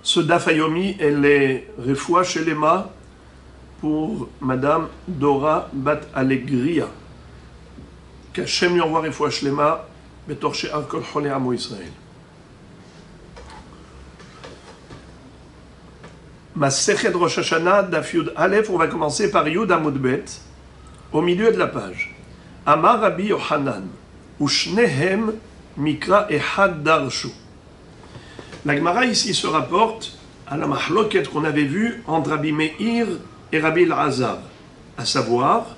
Ce Dafayomi, elle est refoua chez Lema pour Madame Dora Bat Allegria. Qu'Hachem lui envoie refoua chez Lema, betor she'ar kol cholei amo Israël. Masechet Rosh Hashanah, Daf Yud Aleph, on va commencer par Yud Amud Bet, au milieu de la page. Amar Rabbi Yochanan, Ushnehem Mikra Ehad Darshu. La Gemara ici se rapporte à la mahloket qu'on avait vue entre Rabbi Meir et Rabbi Elazar, à savoir,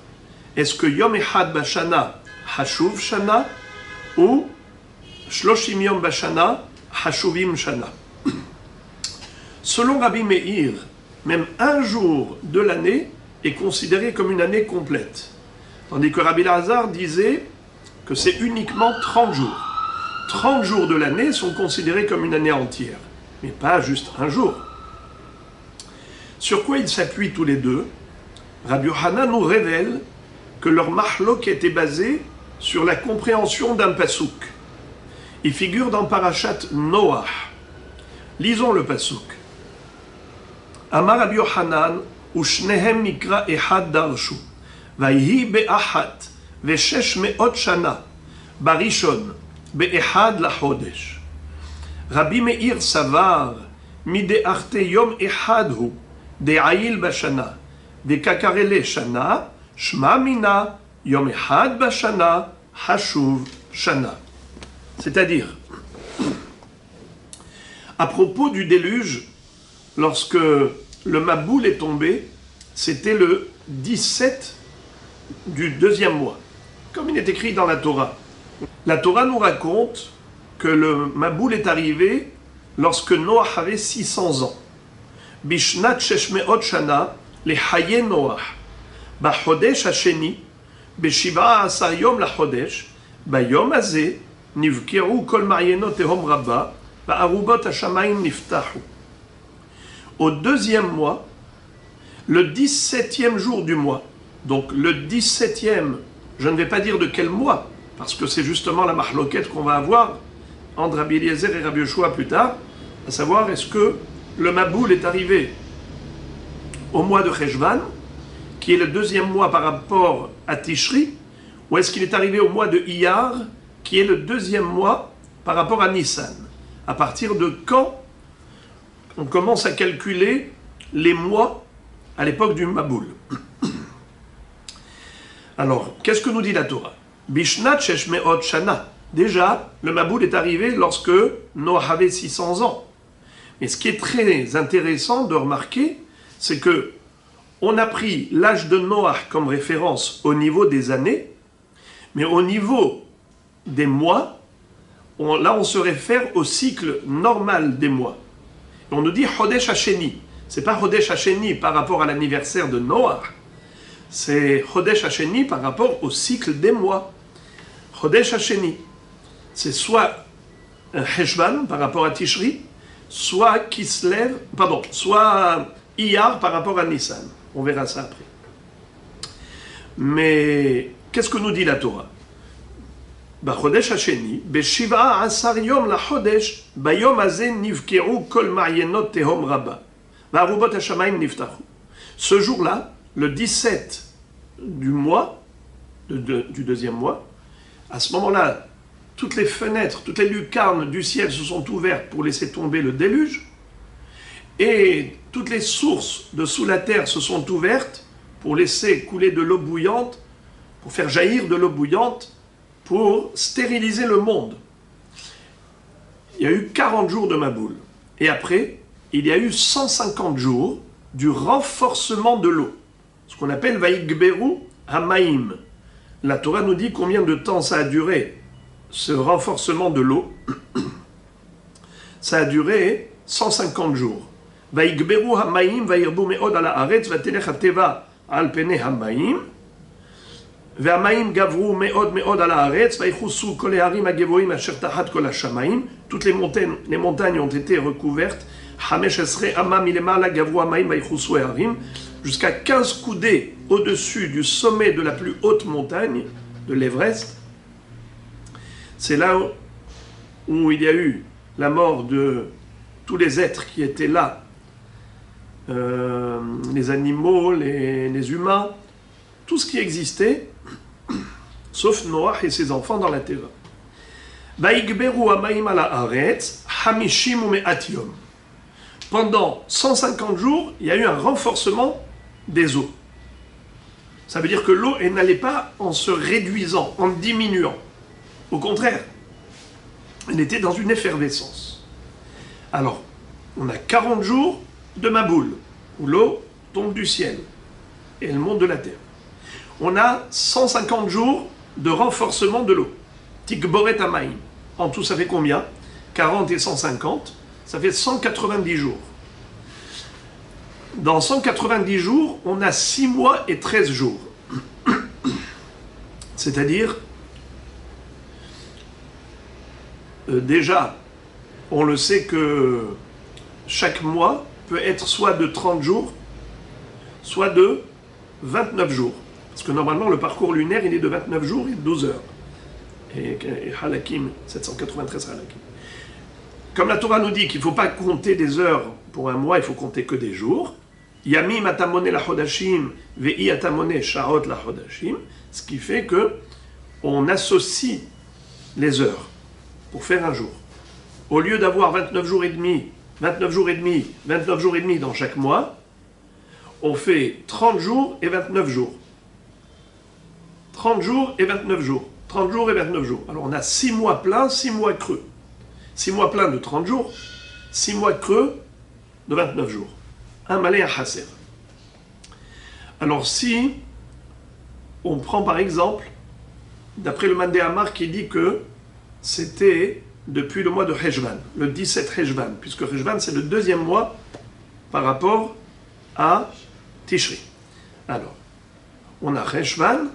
est-ce que Yom Ehad Bashana Hashuv Shana ou Shloshim Yom Bashana Hashuvim Shana. Selon Rabbi Meir, même un jour de l'année est considéré comme une année complète. Tandis que Rabbi Elazar disait que c'est uniquement 30 jours. 30 jours de l'année sont considérés comme une année entière, mais pas juste un jour. Sur quoi ils s'appuient tous les deux? Rabbi Yochanan nous révèle que leur mahlok était basé sur la compréhension d'un pasouk. Il figure dans Parashat Noach. Lisons le pasouk. Amar Rabbi Yochanan, Ushnehem mikra ehad darshu, vayhi be'achat, ve'shesh me'ot shana, barishon, be'ehad lachodesh. Rabbi Meir savar, mide'arte yom ehad hu, de'ayil bashana, de'kakarele shana, shma mina, yom ehad bashana, hashuv shana. C'est-à-dire, à propos du déluge, lorsque le Maboul est tombé, c'était le 17 du deuxième mois, comme il est écrit dans la Torah. La Torah nous raconte que le Maboul est arrivé lorsque Noach avait 600 ans. Bishnat sheshmeot shana le haye Noach, bachodesh hasheni, beshiva asar yom lachodesh, bayom hazeh, nivkeru kol maryenot tehom rabba, ba'arubot hashamayim niftahu. Au deuxième mois, le 17e jour du mois, donc le 17e, je ne vais pas dire de quel mois, parce que c'est justement la mahloket qu'on va avoir entre Rabbi Eliezer et Rabbi Yoshua plus tard, à savoir est-ce que le Maboul est arrivé au mois de Cheshvan, qui est le deuxième mois par rapport à Tishri, ou est-ce qu'il est arrivé au mois de Iyar, qui est le deuxième mois par rapport à Nissan. À partir de quand on commence à calculer les mois à l'époque du Maboul. Alors, qu'est-ce que nous dit la Torah? Bishnat sheshmeot shana. Déjà, le Maboul est arrivé lorsque Noach avait 600 ans. Mais ce qui est très intéressant de remarquer, c'est que on a pris l'âge de Noach comme référence au niveau des années, mais au niveau des mois, là on se réfère au cycle normal des mois. On nous dit Chodesh Hasheni. C'est pas Chodesh Hasheni par rapport à l'anniversaire de Noach. C'est Chodesh Hasheni par rapport au cycle des mois. Chodesh Hasheni. C'est soit un Heshvan par rapport à Tishri, soit Kislev, soit Iyar par rapport à Nissan. On verra ça après. Mais qu'est-ce que nous dit la Torah? בחודש השני, ב17 יום לחודש, ביום הזה נבקעו כל מעיינות תהום רבה, וארובות השמיים נפתחו. Ce jour-là, le 17 du mois, du deuxième mois, à ce moment-là, toutes les fenêtres, toutes les lucarnes du ciel se sont ouvertes pour laisser tomber le déluge, et toutes les sources de sous la terre se sont ouvertes pour laisser couler de l'eau bouillante, pour faire jaillir de l'eau bouillante, pour stériliser le monde. Il y a eu 40 jours de Maboul. Et après, il y a eu 150 jours du renforcement de l'eau. Ce qu'on appelle Vaïgberu Hamaim. La Torah nous dit combien de temps ça a duré, ce renforcement de l'eau. Ça a duré 150 jours. Vaïgberu Hamaim, Vaïrbu Meod ala Aretz, Vatelech Hateva al Pene Hamaim. Toutes les montagnes ont été recouvertes jusqu'à 15 coudées au-dessus du sommet de la plus haute montagne de l'Everest. C'est là où il y a eu la mort de tous les êtres qui étaient là, les animaux, les humains, tout ce qui existait, sauf Noah et ses enfants dans la terre. Pendant 150 jours, il y a eu un renforcement des eaux. Ça veut dire que l'eau, elle n'allait pas en se réduisant, en diminuant. Au contraire, elle était dans une effervescence. Alors, on a 40 jours de Maboul, où l'eau tombe du ciel et elle monte de la terre. On a 150 jours de renforcement de l'eau. Tikboret Amaïm. En tout, ça fait combien? 40 et 150, ça fait 190 jours. Dans 190 jours, on a 6 mois et 13 jours. C'est-à-dire, déjà, on le sait que chaque mois peut être soit de 30 jours, soit de 29 jours. Parce que normalement, le parcours lunaire, il est de 29 jours et de 12 heures. Et Halakim, 793 Halakim. Comme la Torah nous dit qu'il ne faut pas compter des heures pour un mois, il faut compter que des jours. Yamim atamone la chodashim, ve'i atamone shaot la chodashim. Ce qui fait que on associe les heures pour faire un jour. Au lieu d'avoir 29 jours et demi, 29 jours et demi, 29 jours et demi dans chaque mois, on fait 30 jours et 29 jours. 30 jours et 29 jours. 30 jours et 29 jours. Alors on a 6 mois pleins, 6 mois creux. 6 mois pleins de 30 jours, 6 mois creux de 29 jours. Un malé à Hasser. Alors si on prend par exemple, d'après le Mandé Amar qui dit que c'était depuis le mois de Heshvan, le 17 Heshvan, puisque Heshvan c'est le deuxième mois par rapport à Tishri. Alors, on a Heshvan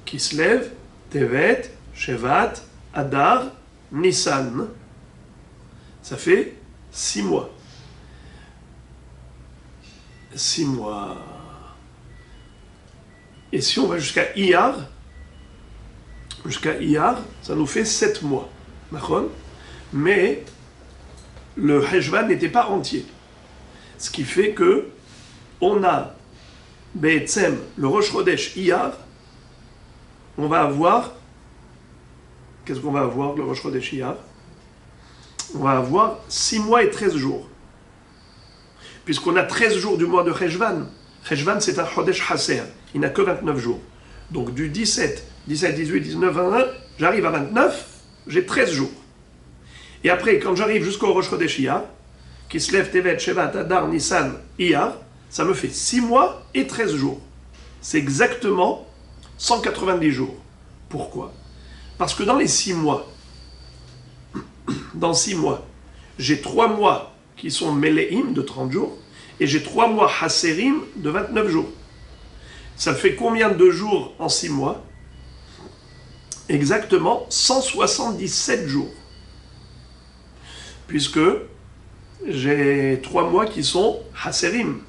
qui se lève, Tevet, Shevat, Adar, Nissan. Ça fait 6 mois. 6 mois. Et si on va jusqu'à Iyar, ça nous fait 7 mois. Mais le Heshvan n'était pas entier. Ce qui fait que on a Be'etzem, le Rosh Chodesh Iyar, on va avoir, qu'est-ce qu'on va avoir le Rosh Chodesh Iyar? On va avoir 6 mois et 13 jours. Puisqu'on a 13 jours du mois de Heshvan. Heshvan c'est un Chodesh Hasser, il n'a que 29 jours. Donc du 17, 18, 19, 21, j'arrive à 29, j'ai 13 jours. Et après, quand j'arrive jusqu'au Rosh Chodesh Iyar, qui se lève Tevet, Shevat, Adar, Nissan, Iyar, ça me fait 6 mois et 13 jours. C'est exactement 190 jours. Pourquoi? Parce que dans les 6 mois, j'ai 3 mois qui sont Meleim de 30 jours, et j'ai 3 mois Hasserim de 29 jours. Ça fait combien de jours en 6 mois? Exactement 177 jours. Puisque j'ai 3 mois qui sont Hasserim.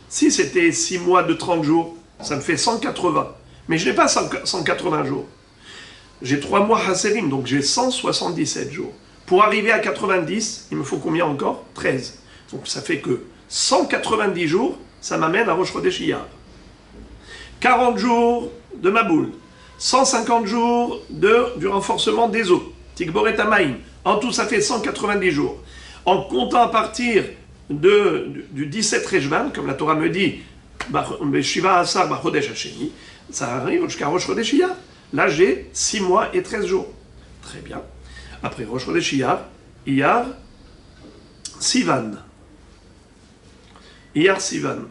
Si c'était 6 mois de 30 jours, ça me fait 180. Mais je n'ai pas 180 jours. J'ai 3 mois Hasserim, donc j'ai 177 jours. Pour arriver à 90, il me faut combien encore? 13. Donc ça fait que 190 jours, ça m'amène à Rosh Chodesh Iyar. 40 jours de Maboul. 150 jours du renforcement des eaux. Tikboret Amaïm. En tout, ça fait 190 jours. En comptant à partir du 17 Heshvan, comme la Torah me dit, Shiva Asar Bachodesh Hashemi, ça arrive jusqu'à Rosh Chodesh Iyar. Là, j'ai 6 mois et 13 jours. Très bien. Après Rosh Chodesh Iyar, Sivan. Iyar, Sivan.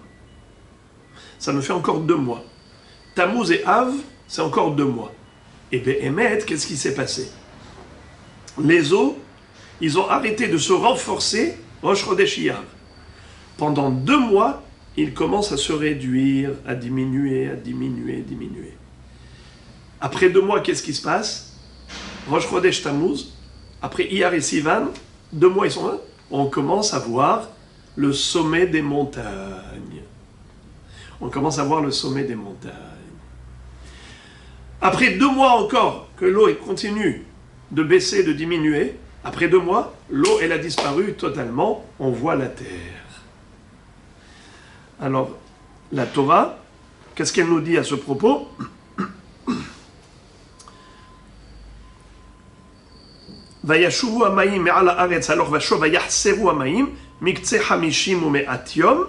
Ça me fait encore 2 mois. Tammuz et Av, c'est encore 2 mois. Et Behemet, qu'est-ce qui s'est passé? Les eaux, ils ont arrêté de se renforcer Rosh Chodesh Iyar. Pendant 2 mois, ils commencent à se réduire, à diminuer. Après 2 mois, qu'est-ce qui se passe? Rosh Chodesh Tammuz, après Iyar et Sivan, 2 mois ils sont là, on commence à voir le sommet des montagnes. On commence à voir le sommet des montagnes. Après 2 mois encore que l'eau continue de baisser, de diminuer, Après 2 mois, l'eau, elle a disparu totalement, on voit la terre. Alors, la Torah, qu'est-ce qu'elle nous dit à ce propos? Vayashuvu hamayim me'al haaretz halokh vashov vayachseru hamayim miktzeh hamishim u'me'at yom.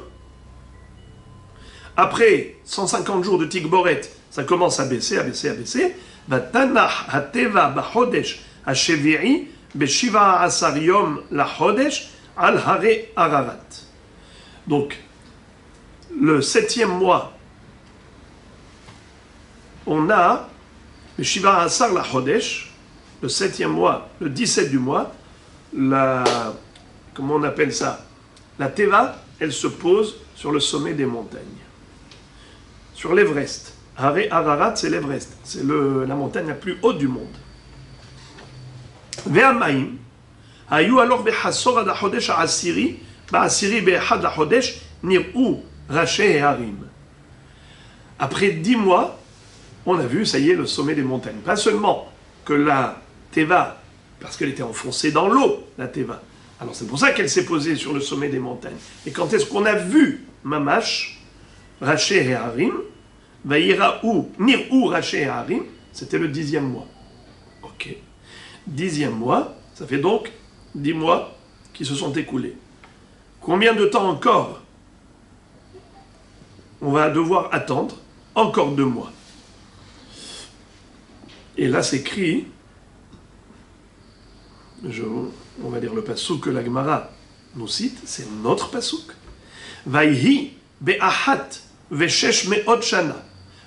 Après 150 jours de Tikboret, ça commence à baisser, à baisser, à baisser. Vatanach hateva bachodesh hashevi'i beshiva asar yom lachodesh al hare Ararat. Donc, le 7e mois, on a beshiva asar lachodesh, le 7e mois, le 17 du mois, comment on appelle ça? La Teva, elle se pose sur le sommet des montagnes. Sur l'Everest. Hare Ararat, c'est l'Everest. C'est la montagne la plus haute du monde. Ve'amayim, hayu alor bechasor ad hachodesh ha'asiri, ba'asiri be'echad hachodesh, nir'u raché harim. Après 10 mois, on a vu, ça y est, le sommet des montagnes. Pas seulement que la Teva, parce qu'elle était enfoncée dans l'eau, la Teva. Alors c'est pour ça qu'elle s'est posée sur le sommet des montagnes. Et quand est-ce qu'on a vu Mamash, Raché et Harim, Vaïraou, Nirou Raché et Harim, c'était le 10e mois. Ok. 10e mois, ça fait donc 10 mois qui se sont écoulés. Combien de temps encore? On va devoir attendre encore 2 mois. Et là s'écrit, on va dire le pasouk que la Gemara nous cite, c'est notre pasouk. Vaïhi be'ahat ve'shesh me'ot shana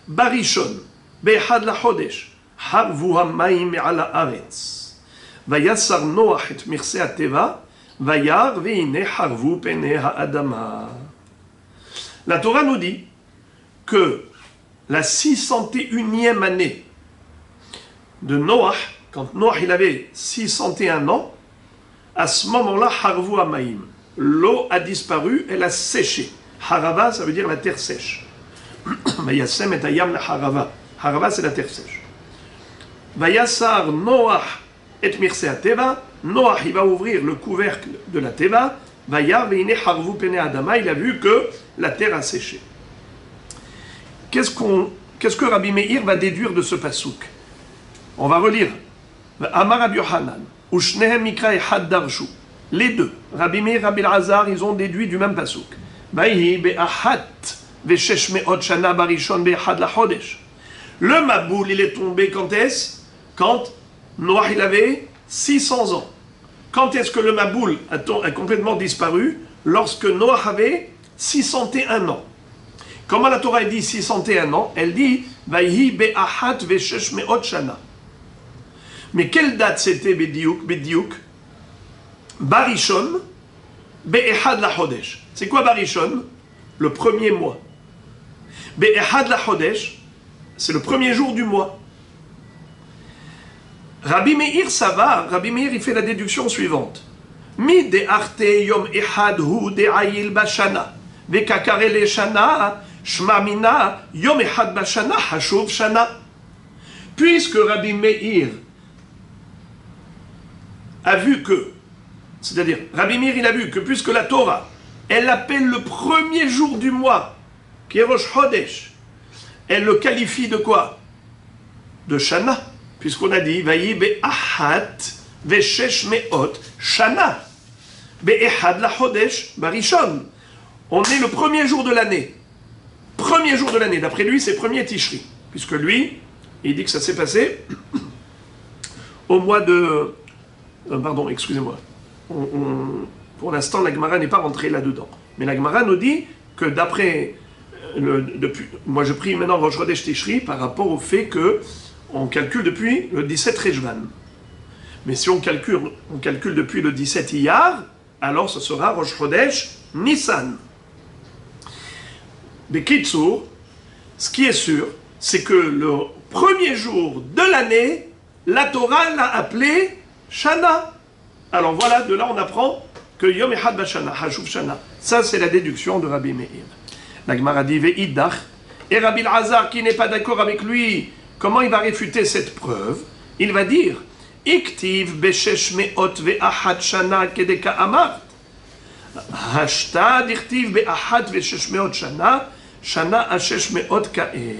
barishon be'echad lachodesh harvu hamayim me'al haaretz vayassar Noach et mirse hateva vayar ve'ine harvu penei ha'adama. La Torah nous dit que la 601e année de Noach, quand Noach il avait 601 ans, à ce moment-là, harvu hamayim, l'eau a disparu, elle a séché. Harava, ça veut dire la terre sèche. Vayasem et hayam la harava. Harava, c'est la terre sèche. Vayassar Noach et mirse hateva. Noach, il va ouvrir le couvercle de la teva. Vayar veine harvu pene adama. Il a vu que la terre a séché. Qu'est-ce que Rabbi Meir va déduire de ce pasouk? On va relire. Amar Rabbi Yohanan. Ushnehem mikra echad darshu. Les deux, Rabbi Meir et Rabbi Elazar, ils ont déduit du même pasouk. Vaïhi be'ahat ve'shesh me'ot shana barishon be'echad lachodesh. Le Maboul, il est tombé quand est-ce? Quand Noach, il avait 600 ans. Quand est-ce que le Maboul a complètement disparu? Lorsque Noach avait 601 ans. Comment la Torah dit 601 ans? Elle dit Vaïhi be'ahat ve'shesh me'ot shana. Mais quelle date c'était Bediuk? Barishon be'echad lachodesh. C'est quoi Barishon? Le premier mois. Be'echad lachodesh, c'est le premier jour du mois. Rabbi Meir, ça va. Rabbi Meir, il fait la déduction suivante. Mi de'arte yom echad hu de'ayil bashana. Ve'kakare shana, shma mina, yom echad bashana, hashuv shana. Puisque Rabbi Meir a vu que, c'est-à-dire, Rabbi Meir, il a vu que puisque la Torah, elle appelle le premier jour du mois, qui est Rosh Chodesh, elle le qualifie de quoi? De Shana, puisqu'on a dit, Vayi be'ahat ve'shesh me'ot Shana, be'echad la Chodesh barishon. On est le premier jour de l'année. Premier jour de l'année, d'après lui, c'est premier Tishri, puisque lui, il dit que ça s'est passé au mois de... pardon, excusez-moi. Pour l'instant, la Gemara n'est pas rentrée là-dedans. Mais la Gemara nous dit que d'après... moi, je prie maintenant Rosh Chodesh Tishri par rapport au fait que on calcule depuis le 17 Rejvan. Mais si on calcule depuis le 17 Iyar, alors ce sera Rosh Chodesh Nissan. Bekitsour, ce qui est sûr, c'est que le premier jour de l'année, la Torah l'a appelé Shana. Alors voilà, de là on apprend que Yom Echad Bashana, Hashuv Shana. Ça c'est la déduction de Rabbi Meir. La Gemara dit Ve'idach. Et Rabbi Elazar, qui n'est pas d'accord avec lui, comment il va réfuter cette preuve? Il va dire Iktiv beshesh me'ot ve'achat shana kedeka amart. Hashta dichtiv be'achat ve'shesh me'ot shana, shana hashesh me'ot ka'e.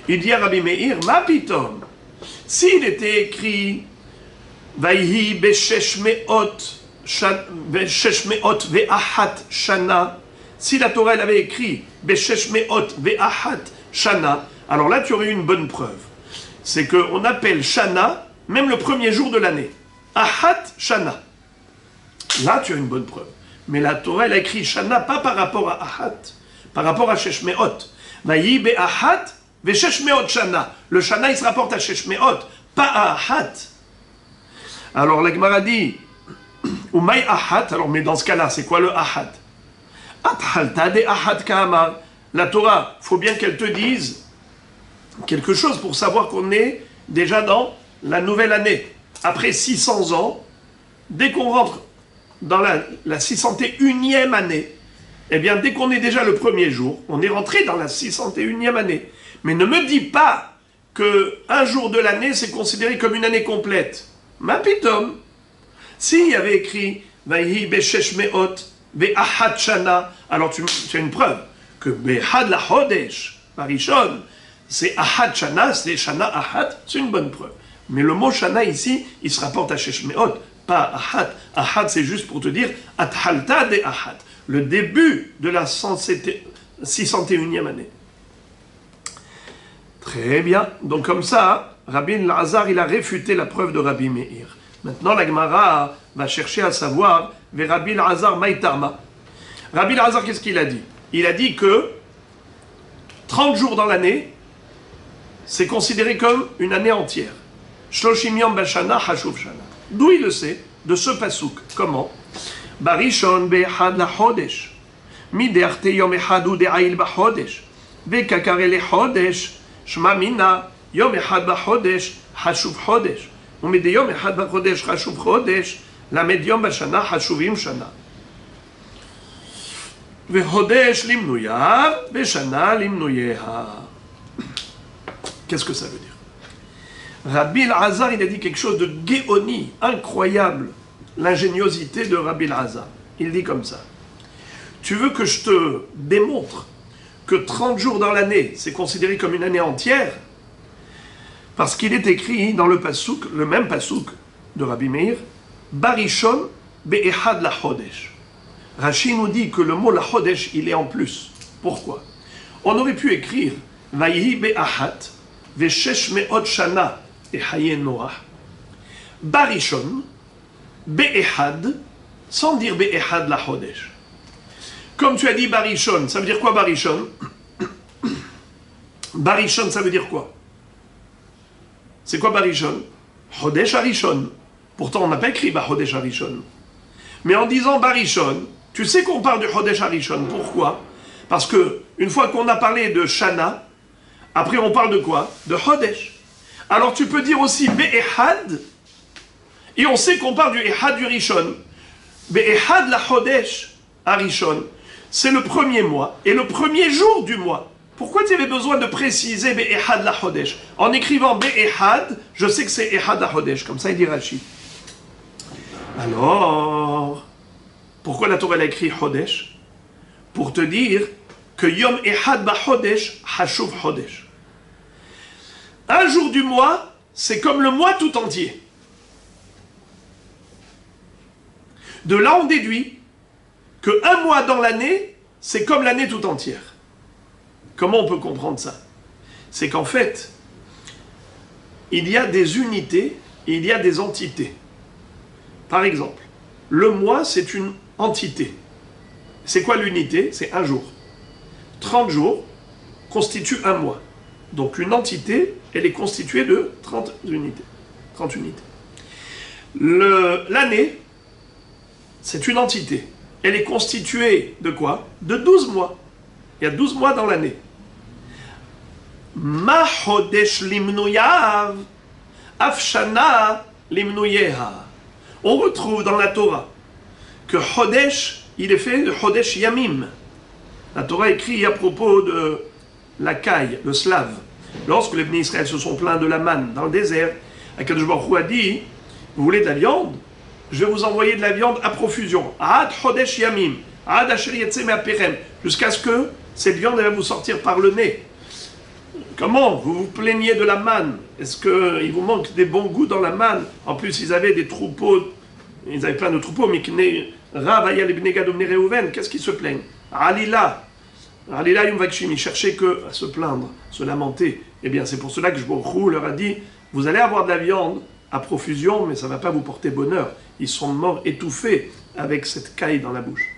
Il dit à Rabbi Meir, ma pitom, s'il était écrit Vayhi beshesh me'ot ve'achat shana, si la Torah elle avait écrit beshesh me'ot ve'achat shana, alors là tu aurais eu une bonne preuve. C'est qu'on appelle shana même le premier jour de l'année. Achat shana. Là tu as une bonne preuve. Mais la Torah elle a écrit shana pas par rapport à achat, par rapport à shesh me'ot. Vayhi be'achat ve'shesh me'ot shana. Le shana il se rapporte à shesh me'ot, pas à achat. Alors la Gemara dit, ou maï ahat, alors mais dans ce cas-là, c'est quoi le ahat? Athalta de ahat ka'amar. La Torah, il faut bien qu'elle te dise quelque chose pour savoir qu'on est déjà dans la nouvelle année. Après 600 ans, dès qu'on rentre dans la 601e année, eh bien dès qu'on est déjà le premier jour, on est rentré dans la 601e année. Mais ne me dis pas qu'un jour de l'année, c'est considéré comme une année complète. Ma pitom, s'il y avait écrit Vayhi beshesh me'ot ve'achat shana, alors tu as une preuve que be'had la chodesh, parishon, c'est achat shana, c'est shana achat, c'est une bonne preuve. Mais le mot shana ici, il se rapporte à shesh me'ot, pas achat. Achat, c'est juste pour te dire athalta de achat, le début de la 601e année. Très bien, donc comme ça, Rabbi Elazar, il a réfuté la preuve de Rabbi Meir. Maintenant, la Gemara va chercher à savoir, vers Rabbi Elazar Maïtarma. Rabbi Elazar, qu'est-ce qu'il a dit? Il a dit que 30 jours dans l'année, c'est considéré comme une année entière. Shloshim yom bashana hashuv shana. D'où il le sait? De ce pasouk. Comment? Barishon be'echad la chodesh. Midearte yom echad u de'ail ba'chodesh. Ve'kakare le chodesh. Shma mina. Yom echad b'chodesh, hashuv chodesh. Umide yom echad b'chodesh, hashuv chodesh, lamed yom b'shana, hashuvim shana. Ve'chodesh limnuyav, ve'shana limnuyeha. Qu'est-ce que ça veut dire? Rabbi Elazar, il a dit quelque chose de géoni, incroyable, l'ingéniosité de Rabbi Elazar. Il dit comme ça. Tu veux que je te démontre que 30 jours dans l'année, c'est considéré comme une année entière? Parce qu'il est écrit dans le pasouk, le même pasouk de Rabbi Meir, Barishon be'echad la chodesh. Rashi nous dit que le mot la chodesh, il est en plus. Pourquoi? On aurait pu écrire Vayhi be'achat ve'shesh me'ot shana echayen noach. Barishon be'echad, sans dire be'echad la chodesh. Comme tu as dit Barishon, ça veut dire quoi Barishon? Barishon, ça veut dire quoi? C'est quoi Barishon? Chodesh Harishon. Pourtant, on n'a pas écrit Chodesh Harishon. Mais en disant Barishon, tu sais qu'on parle de Chodesh Harishon. Pourquoi? Parce que une fois qu'on a parlé de Shana, après on parle de quoi? De Chodesh. Alors tu peux dire aussi Be'echad, et on sait qu'on parle du Echad du Rishon. Be'echad la Chodesh Harishon, c'est le premier mois et le premier jour du mois. Pourquoi tu avais besoin de préciser Be'echad la Chodesh? En écrivant Be'echad, je sais que c'est Echad la Chodesh, comme ça il dit Rashi. Alors, pourquoi la Torah a écrit Chodesh? Pour te dire que Yom Echad ba Chodesh, Hashuv Chodesh. Un jour du mois, c'est comme le mois tout entier. De là, on déduit qu'un mois dans l'année, c'est comme l'année tout entière. Comment on peut comprendre ça? C'est qu'en fait, il y a des unités et il y a des entités. Par exemple, le mois, c'est une entité. C'est quoi l'unité? C'est un jour. 30 jours constituent un mois. Donc une entité, elle est constituée de 30 unités. 30 unités. L'année, c'est une entité. Elle est constituée de quoi? De 12 mois. Il y a 12 mois dans l'année. Ma chodesh limnuyav, afshana limnuyeha. On retrouve dans la Torah que chodesh, il est fait de chodesh yamim. La Torah écrit à propos de la caille, le slave. Lorsque les Bnei Israël se sont plaints de la manne dans le désert, Akadosh Baruch Hu a dit vous voulez de la viande? Je vais vous envoyer de la viande à profusion. Ad chodesh yamim, ad asher yetze me'aperem, jusqu'à ce que cette viande va vous sortir par le nez. Comment? Vous vous plaignez de la manne. Est-ce qu'il vous manque des bons goûts dans la manne? En plus, ils avaient des troupeaux, ils avaient plein de troupeaux, mais qu'est-ce qu'ils se plaignent? Alila Yum Vakshim, ils cherchaient que à se plaindre, se lamenter. Eh bien, c'est pour cela que Jborou leur a dit, vous allez avoir de la viande à profusion, mais ça ne va pas vous porter bonheur. Ils sont morts étouffés avec cette caille dans la bouche.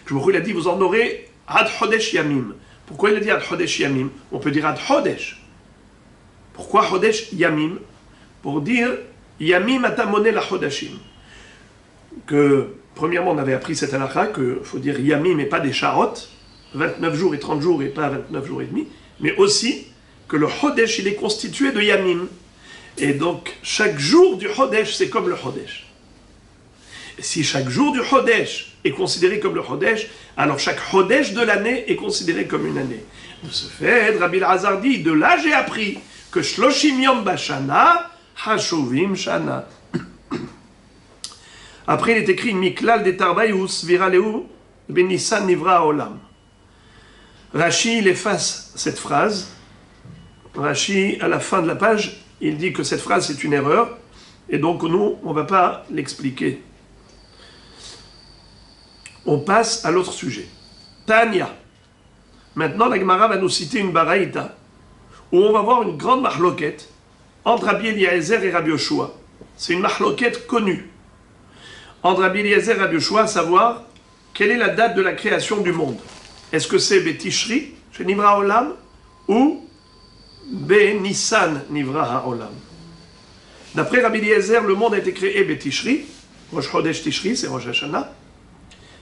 Jborou il a dit, vous en aurez Ad Chodesh Yamim. Pourquoi il a dit Ad Chodesh Yamim? On peut dire Ad Chodesh. Pourquoi Chodesh Yamim? Pour dire Yamim atamone la Chodashim. Que, premièrement, on avait appris cette halakha, qu'il faut dire Yamim et pas des charottes, 29 jours et 30 jours et pas 29 jours et demi, mais aussi que le Chodesh, il est constitué de Yamim. Et donc, chaque jour du Chodesh, c'est comme le Chodesh. Et si chaque jour du Chodesh est considéré comme le Chodesh, alors chaque Chodesh de l'année est considéré comme une année. De ce fait, Rabbi Elazar dit, de là j'ai appris que Shloshim Yom Bashana, Hashuvim Shana. Après, il est écrit Miklal de Tarbayus, Viraleu, Benissan Nivra Olam. Rashi, il efface cette phrase. Rashi, à la fin de la page, il dit que cette phrase c'est une erreur, et donc nous, on ne va pas l'expliquer. On passe à l'autre sujet. Tanya. Maintenant, la Gemara va nous citer une baraïta, où on va voir une grande mahloquette entre Rabbi Eliezer et Rabbi Yoshua. C'est une mahloquette connue. Entre Rabbi Eliezer et Rabbi Yoshua, à savoir, quelle est la date de la création du monde? Est-ce que c'est Betishri, chez Nivra Olam, ou Nissan Nivra Haolam? D'après Rabbi Eliezer, le monde a été créé Betishri, Rosh Chodesh Tishri, c'est Rosh Hashanah.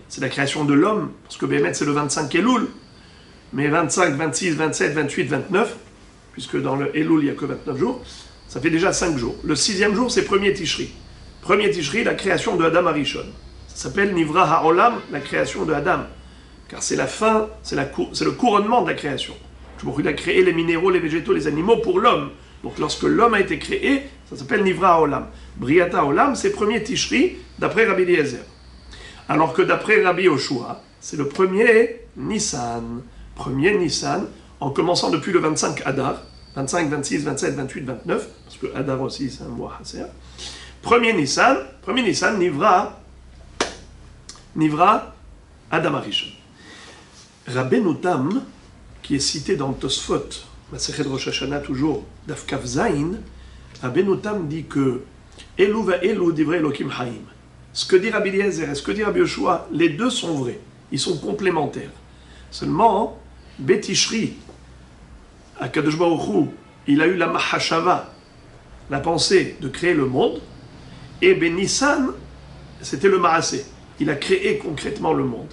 C'est la création de l'homme, parce que Béhémet c'est le 25 Elul, mais 25, 26, 27, 28, 29, puisque dans le Elul il n'y a que 29 jours, ça fait déjà 5 jours. Le 6e jour c'est premier Tishri. Premier Tishri, la création de Adam Arishon. Ça s'appelle Nivra Haolam, la création de Adam, car c'est la fin, c'est le couronnement de la création. Il a créé les minéraux, les végétaux, les animaux pour l'homme. Donc lorsque l'homme a été créé, ça s'appelle Nivra Haolam. Briata Haolam, c'est premier Tishri, d'après Rabbi Eliezer. Alors que d'après Rabbi Yoshua, c'est le premier Nissan. Premier Nissan, en commençant depuis le 25 Adar, 25, 26, 27, 28, 29, parce que Adar aussi c'est un mois Haser. Premier Nissan, Nivra Adam Arishon. Rabbeinu Tam, qui est cité dans le Tosfot, Masechet Rosh Hashanah toujours, Daf Kaf Zayin, Rabbeinu Tam dit que Elu va Elu divrei Elokim Haim. Ce que dit Rabbi Eliezer et ce que dit Rabbi Yoshua, les deux sont vrais, ils sont complémentaires. Seulement, Betishri, à Kadosh Baruch Hu, il a eu la Mahashava, la pensée de créer le monde, et Ben Nissan, c'était le Maasé. Il a créé concrètement le monde.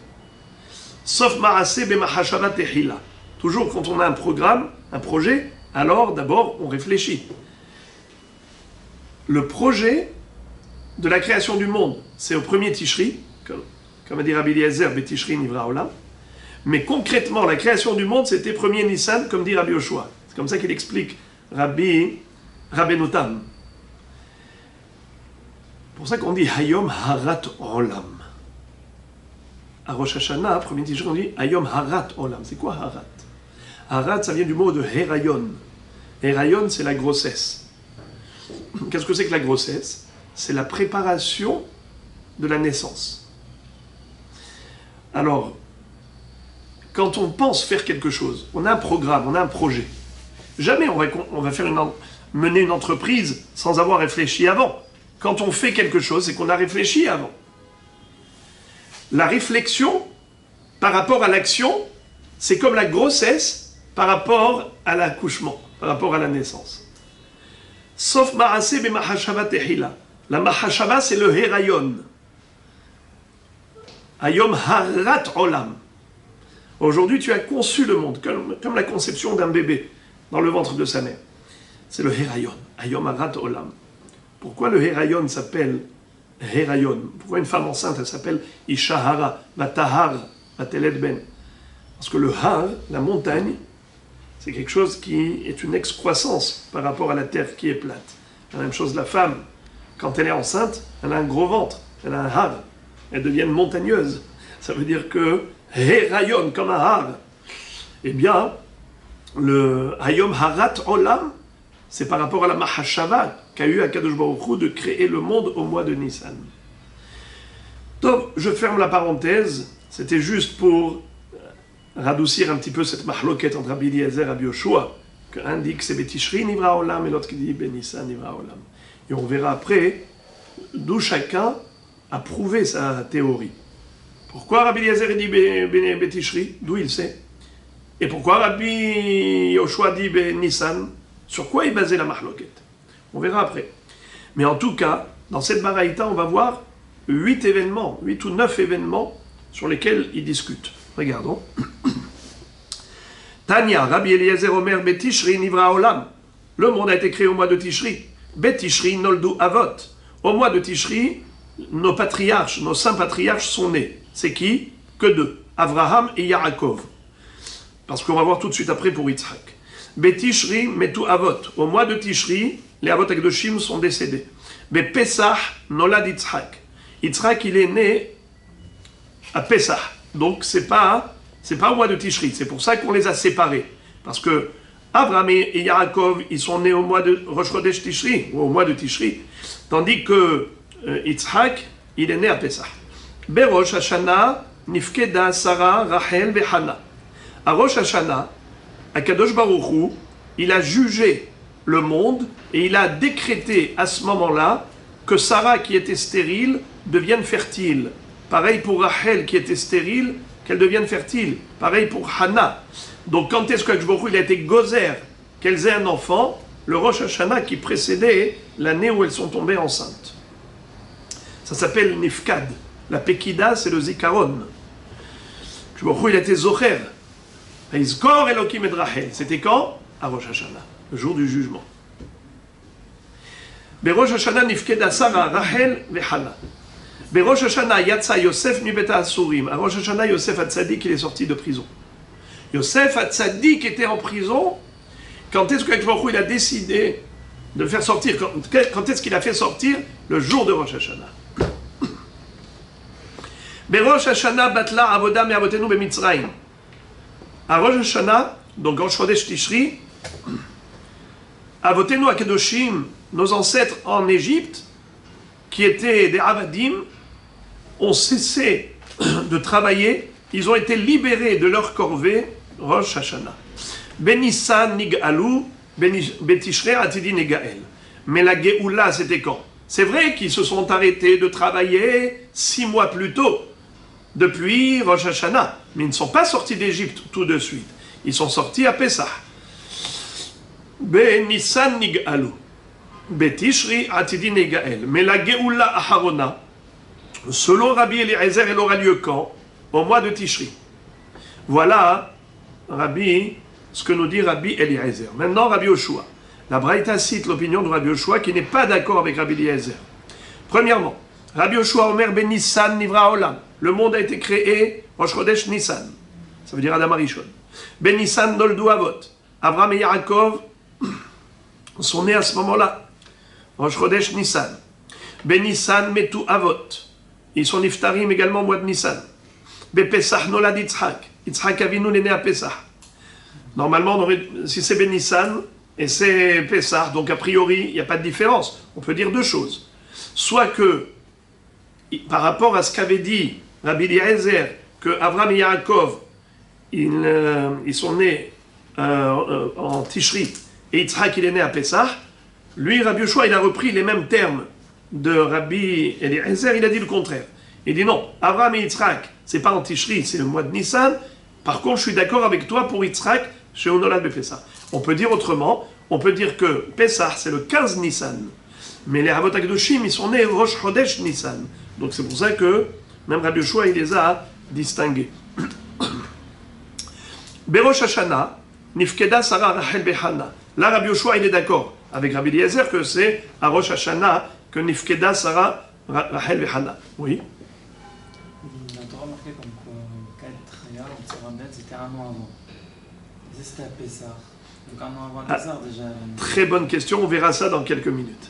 Sauf Maasé, Ben Mahashava Tehila. Toujours quand on a un programme, un projet, alors d'abord on réfléchit. Le projet de la création du monde, c'est au premier Tishri, comme a dit Rabbi Eliezer, Betishri Nivra Olam. Mais concrètement, la création du monde, c'était premier Nissan, comme dit Rabbi Yoshua. C'est comme ça qu'il explique Rabbeinu Tam. C'est pour ça qu'on dit Hayom Harat Olam. À Rosh Hashanah, premier Tishri, on dit Hayom Harat Olam. C'est quoi Harat? Harat, ça vient du mot de Herayon. Herayon, c'est la grossesse. Qu'est-ce que c'est que la grossesse? C'est la préparation de la naissance. Alors, quand on pense faire quelque chose, on a un programme, on a un projet. Jamais on va mener une entreprise sans avoir réfléchi avant. Quand on fait quelque chose, c'est qu'on a réfléchi avant. La réflexion par rapport à l'action, c'est comme la grossesse par rapport à l'accouchement, par rapport à la naissance. Sauf Maaseh be Mahashava Tehila. La Mahashava, c'est le Herayon. Ayom Harat Olam. Aujourd'hui, tu as conçu le monde, comme la conception d'un bébé dans le ventre de sa mère. C'est le Herayon. Ayom Harat Olam. Pourquoi le Herayon s'appelle Herayon? Pourquoi une femme enceinte, elle s'appelle Ishahara, Vatahar, Vateled Ben? Parce que le Har, la montagne, c'est quelque chose qui est une excroissance par rapport à la terre qui est plate. La même chose la femme. quand elle est enceinte, elle a un gros ventre, elle a un har, elles deviennent montagneuses. Ça veut dire que rayonne comme un har. Eh bien, le Hayom Harat Olam, c'est par rapport à la Mahashava qu'a eu Akadosh Baruch Hu de créer le monde au mois de Nissan. Donc, je ferme la parenthèse, c'était juste pour radoucir un petit peu cette mahloket entre Rabbi Eliezer et Rabbi Yoshua, qu'un dit que c'est Betishri Nivra Olam et l'autre qui dit Benissan Nivra Olam. Et on verra après d'où chacun a prouvé sa théorie. Pourquoi Rabbi Eliezer dit Betishri? D'où il sait? Et pourquoi Rabbi Yoshua dit Nissan? Sur quoi est basée la mahloket? On verra après. Mais en tout cas, dans cette baraïta, on va voir 8 ou 9 événements sur lesquels ils discutent. Regardons. Tanya, Rabbi Eliezer Omer Betishri Nivra Olam. Le monde a été créé au mois de Tishri. Betishri Noldu Avot. Au mois de Tishri, nos patriarches, nos saints patriarches sont nés. C'est qui? Que deux. Avraham et Yaakov. Parce qu'on va voir tout de suite après pour Yitzhak. Betishri Metu Avot. Au mois de Tishri, les Avot Akdoshim sont décédés. Pesach Nolad Yitzhak. Yitzhak, il est né à Pesach. Donc, c'est pas au mois de Tishri. C'est pour ça qu'on les a séparés. Parce que Avraham et Yaakov, ils sont nés au mois de Rosh Chodesh Tishri, ou au mois de Tishri. Tandis que Yitzhak, il est né à Pesach. Berosh Hashanah, Nifkeda, Sarah, Rachel, Vehana. À Rosh Hashanah, Akadosh Baruch Hu, il a jugé le monde et il a décrété à ce moment-là que Sarah, qui était stérile, devienne fertile. Pareil pour Rachel, qui était stérile, qu'elle devienne fertile. Pareil pour Hana. Donc quand est-ce qu'Akadosh Baruch Hu, il a été gozer, qu'elles aient un enfant? Le Rosh Hashanah qui précédait l'année où elles sont tombées enceintes. Ça s'appelle Nifkad. La Pekida, c'est le Zikaron. Akadosh Baruch Hu, il a été zocher. Izkor Elokim et Rachel. C'était quand? À Rosh Hashanah, le jour du jugement. Berosh Hashanah nifkeda Sarah, Rachel et Hana. Berosh Hashanah yatsa Yosef mi beta Asurim. À Rosh Hashanah, Yosef Hatzadik, il est sorti de prison. Yosef Hatzadik était en prison. Quand est-ce qu'Akadosh Baruch Hu, il a décidé de le faire sortir? Quand est-ce qu'il a fait sortir? Le jour de Rosh Hashanah. Berosh Hashanah batla avoda me avotenu bemitzrayim. À Rosh Hashanah, donc Rosh Chodesh Tishri, Avotenu Akadoshim, nos ancêtres en Égypte, qui étaient des Avadim, ont cessé de travailler, ils ont été libérés de leur corvée, Rosh Hashanah. Benissan Nig'alu, Betishre Atidi Negael. Mais la Géoula, c'était quand? C'est vrai qu'ils se sont arrêtés de travailler 6 mois plus tôt, depuis Rosh Hashanah. Mais ils ne sont pas sortis d'Égypte tout de suite. Ils sont sortis à Pessah. Benissan Nig'alu. Betishri Atidi Negael. Mais la Géoula Aharona, selon Rabbi Eliezer, elle aura lieu quand? Au mois de Tishri. Voilà, Rabbi, ce que nous dit Rabbi Eliezer. Maintenant, Rabbi Yoshua. La Braïta cite l'opinion de Rabbi Yoshua qui n'est pas d'accord avec Rabbi Eliezer. Premièrement, Rabbi Yoshua Omer ben Nissan Nivra Olam. Le monde a été créé Rosh Chodesh Nissan. Ça veut dire Adam Arishon. Ben Nissan Noldu Avot. Avraham et Yaakov sont nés à ce moment-là. Rosh Chodesh Nissan. Ben Nissan Metu Avot. Ils sont niftarim également au mois de Nissan. Be Pesach Nolad Yitzhak. Yitzhak Avinu est né à Pesach. Normalement, si c'est Ben Nissan et c'est Pesach, donc a priori, il n'y a pas de différence. On peut dire deux choses. Soit que, par rapport à ce qu'avait dit Rabbi Eliezer, que Avraham et Yaakov, ils sont nés en Tishri, et Yitzhak, il est né à Pesach, lui, Rabbi Yoshua, il a repris les mêmes termes de Rabbi Eliezer, il a dit le contraire. Il dit non, Avraham et Yitzhak, c'est pas en Tishri, c'est le mois de Nissan. Par contre, je suis d'accord avec toi pour Yitzhak, chez Onolad de Pesach. On peut dire autrement, on peut dire que Pesach, c'est le 15 Nissan. Mais les Avot Akdoshim, ils sont nés Rosh Chodesh Nissan. Donc c'est pour ça que même Rabbi Yoshua, il les a distingués. Berosh Hashanah, Nifkeda Sarah Rachel Behana. Là, Rabbi Yoshua, il est d'accord avec Rabbi Eliezer que c'est à Rosh Hashanah que Nifkeda Sarah Rachel Behana. Oui. On a remarqué comme quoi Katraya ou Sarabet, c'était un an avant. C'était à Pessah. Donc un an avant Pessah déjà. Très bonne question, on verra ça dans quelques minutes.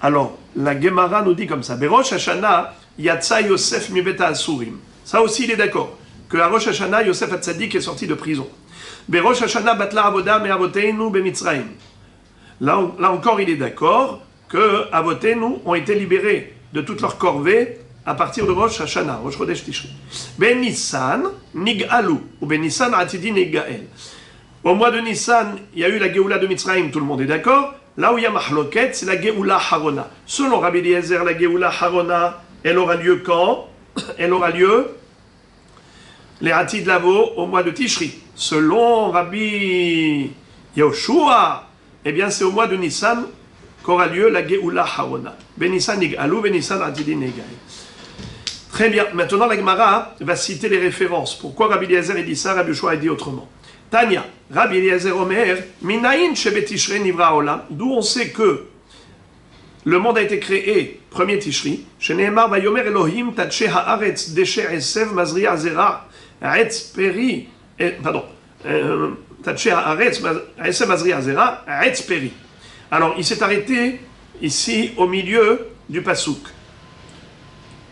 Alors, la Gemara nous dit comme ça, Berosh Hashanah, Yatsa Yosef Mibeta Asurim. Ça aussi, il est d'accord. Que à Rosh Hashanah, Yosef Hatzadik est sorti de prison. Berosh Hashanah Batla Avoda Me Avoteinu Bemitzraim. Là encore, il est d'accord que Avoteinu ont été libérés de toutes leurs corvées à partir de Rosh Hashanah, Rosh Chodesh Tishri. Ben Nissan, Nig'alu, ou Ben Nissan Atidi Nig'ael. Au mois de Nissan, il y a eu la Géoula de Mitzrayim, tout le monde est d'accord. Là où il y a Mahloket, c'est la Géoula Harona. Selon Rabbi Eliezer, la Géoula Harona, elle aura lieu quand? Elle aura lieu, les Hatid Lavo, au mois de Tishri. Selon Rabbi Yoshua, eh bien c'est au mois de Nissan qu'aura lieu la Géoula Harona. Ben Nissan Nig'alu, Ben Nissan Atidi Nig'ael. Très bien. Maintenant, la Gemara va citer les références. Pourquoi Rabbi Eliezer a dit ça, Rabbi Yoshua a dit autrement. Tanya, Rabbi Eliezer Omer, Minayin Shebe Tishre Nivra Olam, d'où on sait que le monde a été créé, premier Tishri, Sheneemar Vayomer Elohim Tatshe Haaretz Deshe Esev Mazria Zera Aetz Peri, pardon, Tatshe Haaretz Esev Mazria Zera Aetz Peri. Alors, il s'est arrêté ici au milieu du Pasuk.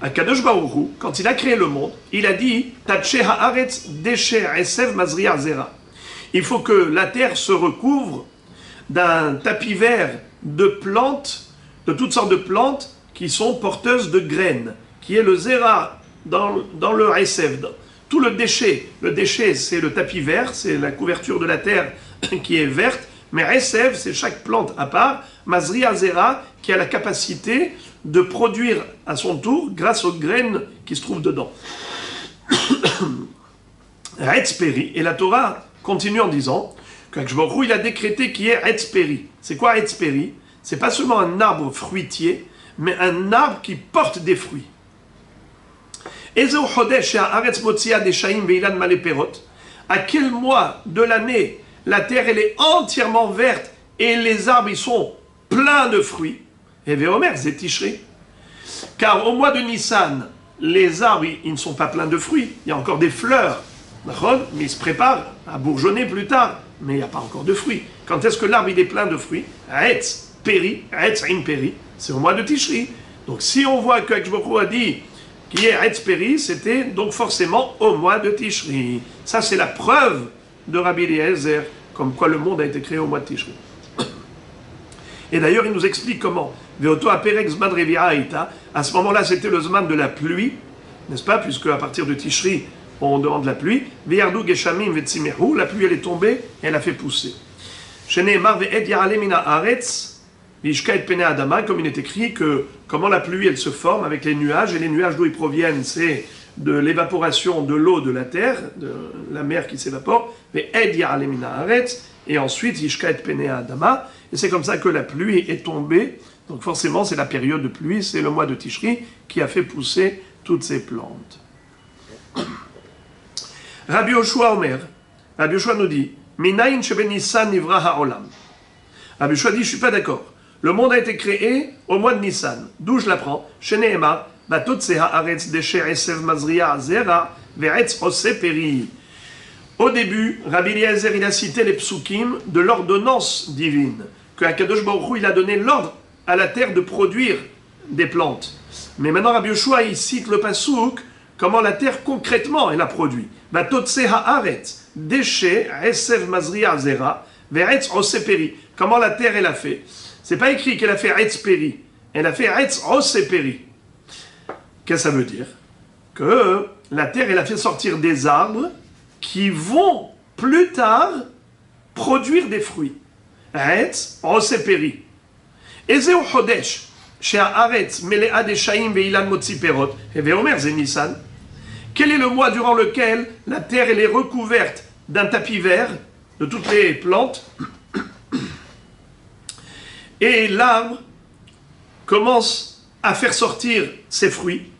À Kadosh Baruch Hu, quand il a créé le monde, il a dit Tatshe Haaretz Deshe Esev Mazria Zera. Il faut que la terre se recouvre d'un tapis vert de plantes, de toutes sortes de plantes qui sont porteuses de graines, qui est le zera dans le Esev. Tout le déchet c'est le tapis vert, c'est la couverture de la terre qui est verte, mais Esev c'est chaque plante à part, Mazria Zera qui a la capacité de produire à son tour grâce aux graines qui se trouvent dedans. Hetzperi, et la Torah continue en disant qu'Akshborou il a décrété qui est Hetzperi. C'est quoi Hetzperi? C'est pas seulement un arbre fruitier, mais un arbre qui porte des fruits. À quel mois de l'année la terre elle est entièrement verte et les arbres ils sont pleins de fruits? Et Véomer, c'est Tishri. Car au mois de Nissan, les arbres ils ne sont pas pleins de fruits, il y a encore des fleurs. Mais il se prépare à bourgeonner plus tard, mais il n'y a pas encore de fruits. Quand est-ce que l'arbre il est plein de fruits? Aetz Peri, Aetz In Peri, c'est au mois de Tishri. Donc si on voit que Akshborou a dit qui est Aetz Peri, c'était donc forcément au mois de Tishri. Ça c'est la preuve de Rabbi Eliezer, comme quoi le monde a été créé au mois de Tishri. Et d'ailleurs il nous explique comment. Veoto Aperek Zman Revia Aïta, à ce moment-là c'était le Zman de la pluie, n'est-ce pas, puisque à partir de Tishri, on demande la pluie. La pluie elle est tombée et elle a fait pousser. Comme il est écrit que comment la pluie elle se forme avec les nuages, et les nuages d'où ils proviennent, c'est de l'évaporation de l'eau de la terre, de la mer qui s'évapore, et ensuite et c'est comme ça que la pluie est tombée. Donc forcément c'est la période de pluie, c'est le mois de Tishri qui a fait pousser toutes ces plantes. Rabbi Yoshua Omer, Rabbi Yoshua nous dit, Minayin sheben Nissan nivra ha'olam. Rabbi Yoshua dit, je ne suis pas d'accord. Le monde a été créé au mois de Nissan. D'où je l'apprends? Sheneema, batotse ha'aretz deshe esev mazria zera ve'etz ose peri. Au début, Rabbi Eliezer il a cité les psukim de l'ordonnance divine, que Akadosh Baruch Hu il a donné l'ordre à la terre de produire des plantes. Mais maintenant Rabbi Yoshua il cite le pasuk, comment la terre concrètement elle a produit. Batotse ha'aretz deshe esev mazria zera ve'etz ose peri. Comment la terre elle a fait? C'est pas écrit qu'elle a fait etz peri, elle a fait etz ose peri. Qu'est-ce que ça veut dire? Que la terre elle a fait sortir des arbres qui vont plus tard produire des fruits. Etz ose peri. Ezeu chodesh she'haaretz melea deshaim ve'ilan motzi perot. Et ve'omer ze Nissan. Quel est le mois durant lequel la terre elle est recouverte d'un tapis vert de toutes les plantes et l'arbre commence à faire sortir ses fruits?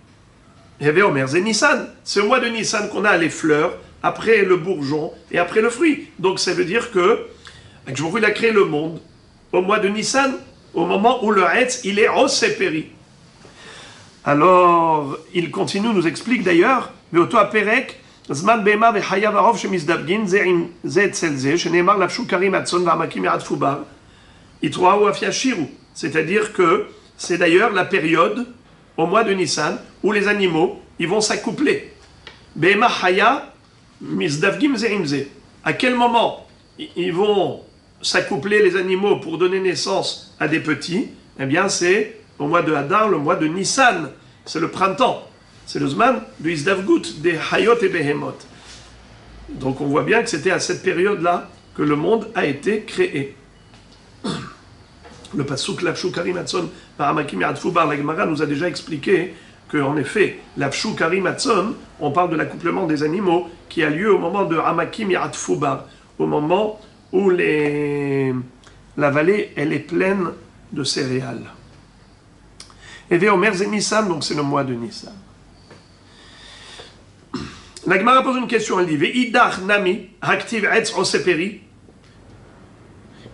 Et Véomer, c'est Nissan. C'est au mois de Nissan qu'on a les fleurs, après le bourgeon et après le fruit. Donc ça veut dire que il a créé le monde au mois de Nissan, au moment où le Hetz, il est Oseperi. Alors, il continue, nous explique d'ailleurs, Veoto Aperek, Zman Bema vechayav arov shemizdavgin ze etzel ze, sheneemar lafshu karim atzon v'amakim yad fubar, itroa ou afiashiru. C'est-à-dire que c'est d'ailleurs la période, au mois de Nissan, où les animaux, ils vont s'accoupler. Behema Haya, Mizdavgim Zeimze. À quel moment ils vont s'accoupler les animaux pour donner naissance à des petits? Eh bien, c'est au mois de Hadar, le mois de Nissan. C'est le printemps. C'est le Zman du Izdavgut, des Hayot et Behemot. Donc on voit bien que c'était à cette période-là que le monde a été créé. Le Pasuk Lavshu Karim Hatson par Amakim Yadfubar, la Gemara nous a déjà expliqué qu'en effet, Lavshu Karim Hatson, on parle de l'accouplement des animaux qui a lieu au moment de Amakim Yadfubar, au moment où la vallée elle est pleine de céréales. Et Veomer c'est Nissan, donc c'est le mois de Nissan. La Gemara pose une question, elle dit Ve'idach nami haktiv etz oseperi.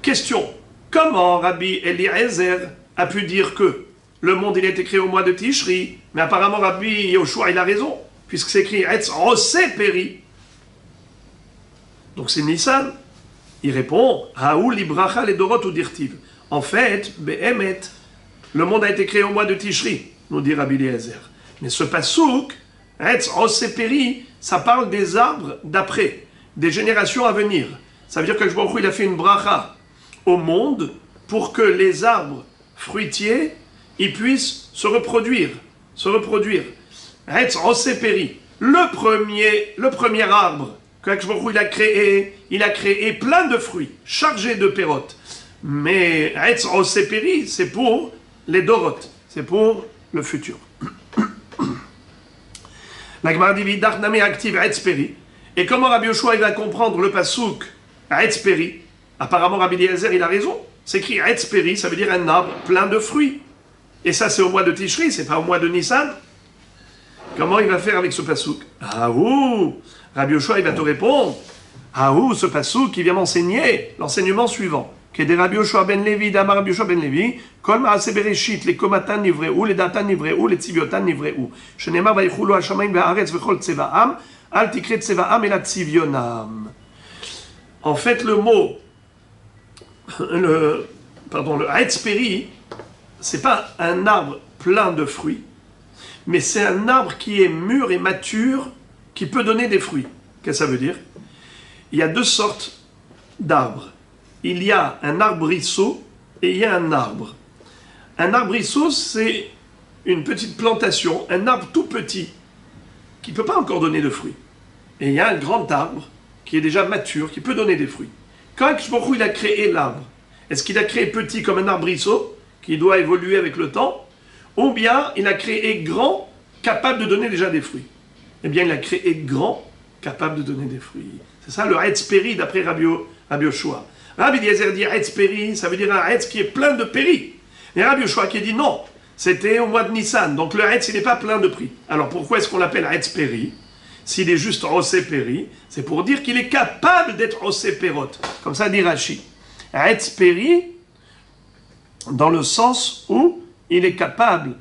Question. Comment Rabbi Eliezer a pu dire que le monde il a été créé au mois de Tishri, mais apparemment Rabbi Yoshua il a raison, puisque c'est écrit Etz Oseperi. Donc c'est Nissan. Il répond Haou libracha le dorot ou dirtiv. En fait, Behemet, le monde a été créé au mois de Tishri, nous dit Rabbi Eliezer. Mais ce pasouk, Etz Oseperi, ça parle des arbres d'après, des générations à venir. Ça veut dire que le Baruch Hu, il a fait une bracha au monde pour que les arbres fruitiers ils puissent se reproduire. Etz Oseperi, le premier arbre que Baruch Hu, il a créé plein de fruits, chargés de pérotes. Mais Etz Oseperi, c'est pour les dorotes, c'est pour le futur. La Gemara dit Vidach Name active Etz Peri. Et comment Rabbi Yoshua il va comprendre le pasouk Etz Peri? Apparemment Rabbi Eliezer il a raison. C'est écrit Etz Peri, ça veut dire un arbre plein de fruits. Et ça c'est au mois de Tishri, c'est pas au mois de Nissan. Comment il va faire avec ce pasouk? Ah ouh, Rabbi Yoshua il va te répondre. Ah ouh, ce pasouk qui vient m'enseigner l'enseignement suivant. Que des Rabbi Yoshua ben Levi, d'Amar Rabbi Yoshua ben Levi, Kol Maaseh Bereshit, les Komatan Nivreu, les Datan Nivreu, les Tziviotan Nivreu. Shenemar Vayichulu Hashamayim ve'Haaretz v'chol Tsevaam, al tikre Tsevaam et la Tzivionam. En fait, le mot, le Etz Peri, c'est pas un arbre plein de fruits, mais c'est un arbre qui est mûr et mature, qui peut donner des fruits. Qu'est-ce que ça veut dire? Il y a deux sortes d'arbres. Il y a un arbrisseau et il y a un arbre. Un arbrisseau, c'est une petite plantation, un arbre tout petit, qui ne peut pas encore donner de fruits. Et il y a un grand arbre qui est déjà mature, qui peut donner des fruits. Quand Baruch Hu, il a créé l'arbre, est-ce qu'il a créé petit comme un arbrisseau, qui doit évoluer avec le temps, ou bien il a créé grand, capable de donner déjà des fruits? Eh bien, il a créé grand, capable de donner des fruits. C'est ça le Etz Peri d'après Rabbi Yoshua. Rabbi Eliezer dit Etz Peri, ça veut dire un Etz qui est plein de péri. Et Rabbi Yoshua qui dit non, c'était au mois de Nissan, donc le Etz il n'est pas plein de prix. Alors pourquoi est-ce qu'on l'appelle Etz Peri? S'il est juste Osé Peri, c'est pour dire qu'il est capable d'être Osé Perot. Comme ça dit Rashi. Etz Peri, dans le sens où il est capable.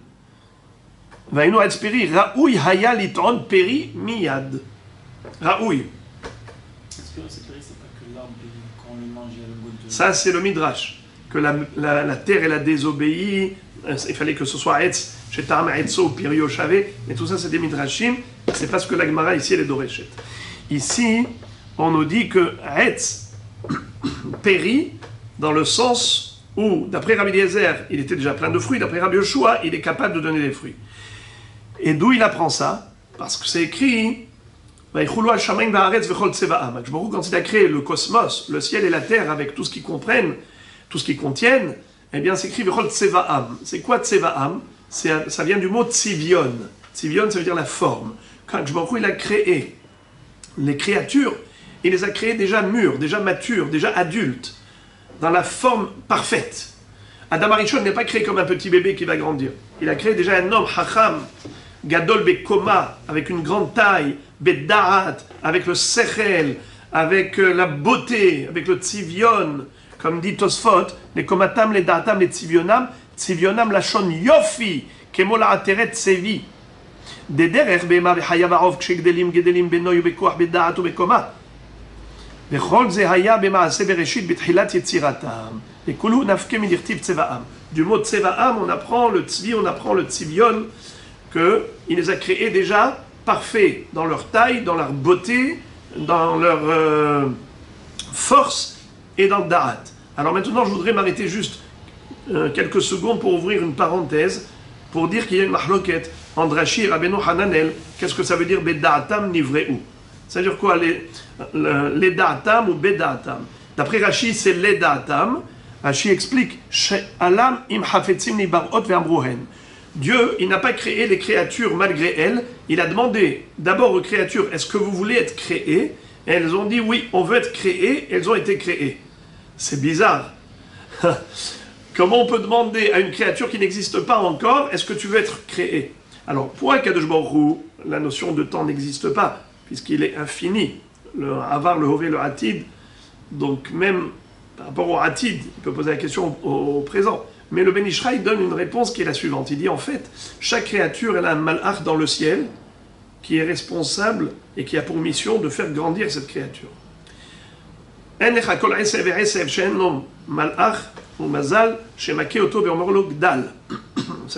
Vainu Etz Peri, Raoui Haya Litron Peri Miyad. Raoui. Ça, c'est le Midrash. Que la terre, elle a désobéi. Il fallait que ce soit Etz, Shetam, Etzo, Pirio, Chavé. Mais tout ça, c'est des Midrashim. C'est parce que la Gemara, ici, elle est Doréchet. Ici, on nous dit que Etz périt dans le sens où, d'après Rabbi Eliezer, il était déjà plein de fruits. D'après Rabbi Yoshua, il est capable de donner des fruits. Et d'où il apprend ça? Parce que c'est écrit... Quand il a créé le cosmos, le ciel et la terre avec tout ce qu'ils comprennent, tout ce qu'ils contiennent, eh bien c'est écrit Vechol Tsevaam. C'est quoi Tsevaam? Ça vient du mot Tzivion. Tzivion, ça veut dire la forme. Quand il a créé les créatures, il les a créées déjà mûres, déjà matures, déjà adultes, dans la forme parfaite. Adam Arishon n'est pas créé comme un petit bébé qui va grandir. Il a créé déjà un homme, Hacham, Gadol Bekoma, avec une grande taille, Beddaat, avec le Sechel, avec la beauté, avec le Tzivion, comme dit Tosfot, les Komatam, les Daatam, les Tzivionam, Tzivionam lachon Yofi, Kemo la Ateret Sevi. Dederech Bema Vechaya Varov, Kshegdelim, Gedelim, Benoy, Bekoach, Beddaat, Bekoma. Vechol Ze Haya Bema Ase Bereshit, Betchilat Yetziratam. Et Kulu Nafke Midirtiv Tzevaam. Du mot Tsevaam, on apprend le Tzvi, on apprend le Tzivion, qu'il les a créés déjà parfaits dans leur taille, dans leur beauté, dans leur force et dans le Da'at. Alors maintenant, je voudrais m'arrêter juste quelques secondes pour ouvrir une parenthèse, pour dire qu'il y a une mahloket entre Rashi et Rabbeinu Hananel. Qu'est-ce que ça veut dire Beda'atam Nivreu? Ça veut dire quoi, les Da'atam ou Beda'atam? D'après Rashi, c'est les Da'atam. Rashi explique Alam im hafetzim ni barot ve'amruhen. Dieu, il n'a pas créé les créatures malgré elles. Il a demandé d'abord aux créatures, est-ce que vous voulez être créées? Et elles ont dit oui, on veut être créées. Elles ont été créées. C'est bizarre. Comment on peut demander à une créature qui n'existe pas encore, est-ce que tu veux être créée? Alors, pour Akadosh Baruch Hu, la notion de temps n'existe pas, puisqu'il est infini. Le Avar, le Hové, le Hatid. Donc même par rapport au Hatid, il peut poser la question au présent. Mais le Ben Ishraï donne une réponse qui est la suivante. Il dit en fait, chaque créature, elle a un malach dans le ciel qui est responsable et qui a pour mission de faire grandir cette créature. Ça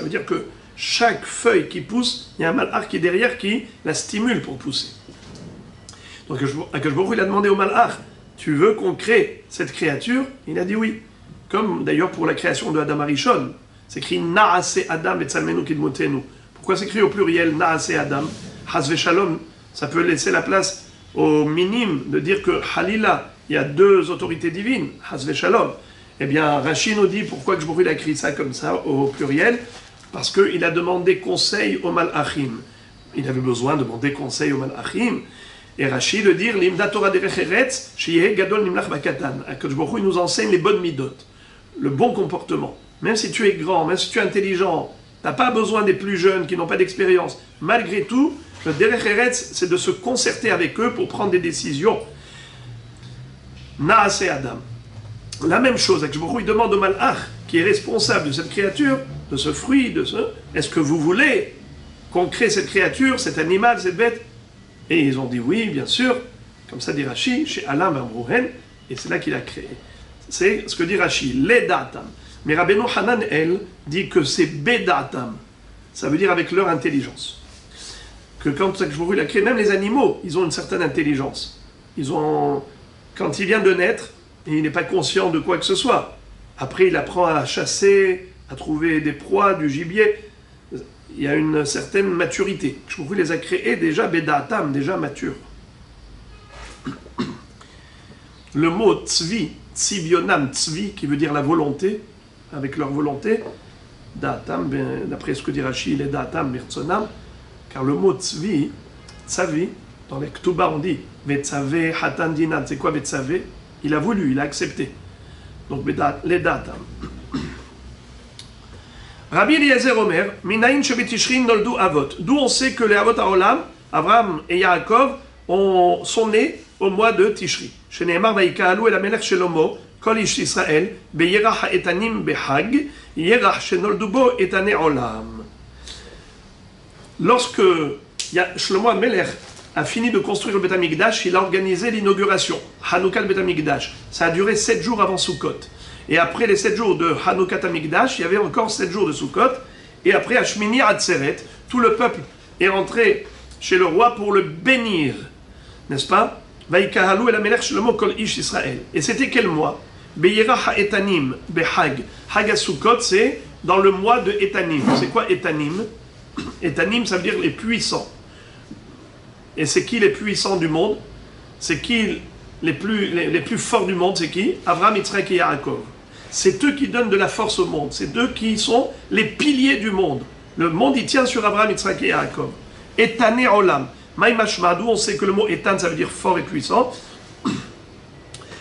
veut dire que chaque feuille qui pousse, il y a un malach qui est derrière qui la stimule pour pousser. Donc Akadosh Baruch Hu, il a demandé au malach, tu veux qu'on crée cette créature? Il a dit oui. Comme d'ailleurs pour la création de Adam Arishon. C'est écrit Naase Adam et Tzalmenu Kidmotenu. Pourquoi c'est écrit au pluriel Naase Adam? Hasve Shalom, ça peut laisser la place au minime de dire que Halila, il y a deux autorités divines, Hasve Shalom. Eh bien, Rashi nous dit pourquoi que je a écrit ça comme ça au pluriel, parce qu'il a demandé conseil au Malachim. Il avait besoin de demander conseil au Malachim. Et Rashi de dire L'imda Torah derech eretz, sheyeh gadol nimlach bakatan. Akadosh Baruch Hu, il nous enseigne les bonnes midot, le bon comportement. Même si tu es grand, même si tu es intelligent, tu n'as pas besoin des plus jeunes qui n'ont pas d'expérience. Malgré tout, le derech eretz, c'est de se concerter avec eux pour prendre des décisions. Naase Adam. La même chose, Akadosh Baruch Hu, il demande au Malach, qui est responsable de cette créature, de ce fruit, est-ce que vous voulez qu'on crée cette créature, cet animal, cette bête? Et ils ont dit oui, bien sûr, comme ça dit Rashi, chez Alam Amrouhen, et c'est là qu'il a créé. C'est ce que dit Rashi, les datam. Mais Rabbeinu Hanan, elle, dit que c'est bedatam. Ça veut dire avec leur intelligence. Que quand il a créé, même les animaux, ils ont une certaine intelligence. Quand il vient de naître, il n'est pas conscient de quoi que ce soit. Après, il apprend à chasser, à trouver des proies, du gibier. Il y a une certaine maturité. Je vous les a créés déjà bedatam, déjà matures. Le mot tzvi, tzivionam, tzvi, qui veut dire la volonté, avec leur volonté, datam, d'après ce que dit Rashi, il est datam, birtsonam, car le mot tzvi, tzavi, dans les Ktuba on dit vetzavé, hatan dinan, c'est quoi vetzavé? Il a voulu, il a accepté. Donc les datam. Rabbi Eliezer Omer, Minaïn Shebetishrin Noldu Avot. D'où on sait que les Avot Haolam, Abraham et Yaakov, sont nés au mois de Tishri. Chez Nehemar Vaïkaalou et la Melech Shelomo, Kol Ish Israël, Beyerach Haetanim Behag, Yerach Shenoldu Bo Etane Olam. Lorsque Shlomo Melech a fini de construire le Beth Amikdash, il a organisé l'inauguration, Hanouka le Beth Amikdash. Ça a duré 7 jours avant Sukkot. Et après les 7 jours de Hanoukat Amikdash, il y avait encore 7 jours de Sukkot. Et après Hashmini Atzeret, tout le peuple est rentré chez le roi pour le bénir. N'est-ce pas? Vaïkahalou et la Melech Shlomo Kol Ish Israël. Et c'était quel mois? Beyera Ha'etanim, Behag. Hag Sukkot, c'est dans le mois de Etanim. C'est quoi Etanim? Etanim, ça veut dire les puissants. Et c'est qui les puissants du monde? C'est qui les plus forts du monde? C'est qui? Avraham, Yitzhak et Yaakov. C'est eux qui donnent de la force au monde. C'est eux qui sont les piliers du monde. Le monde, il tient sur Avraham, Yitzhak et Yaakov. Etane Olam. Maï Mashma, d'où on sait que le mot Etan, ça veut dire fort et puissant.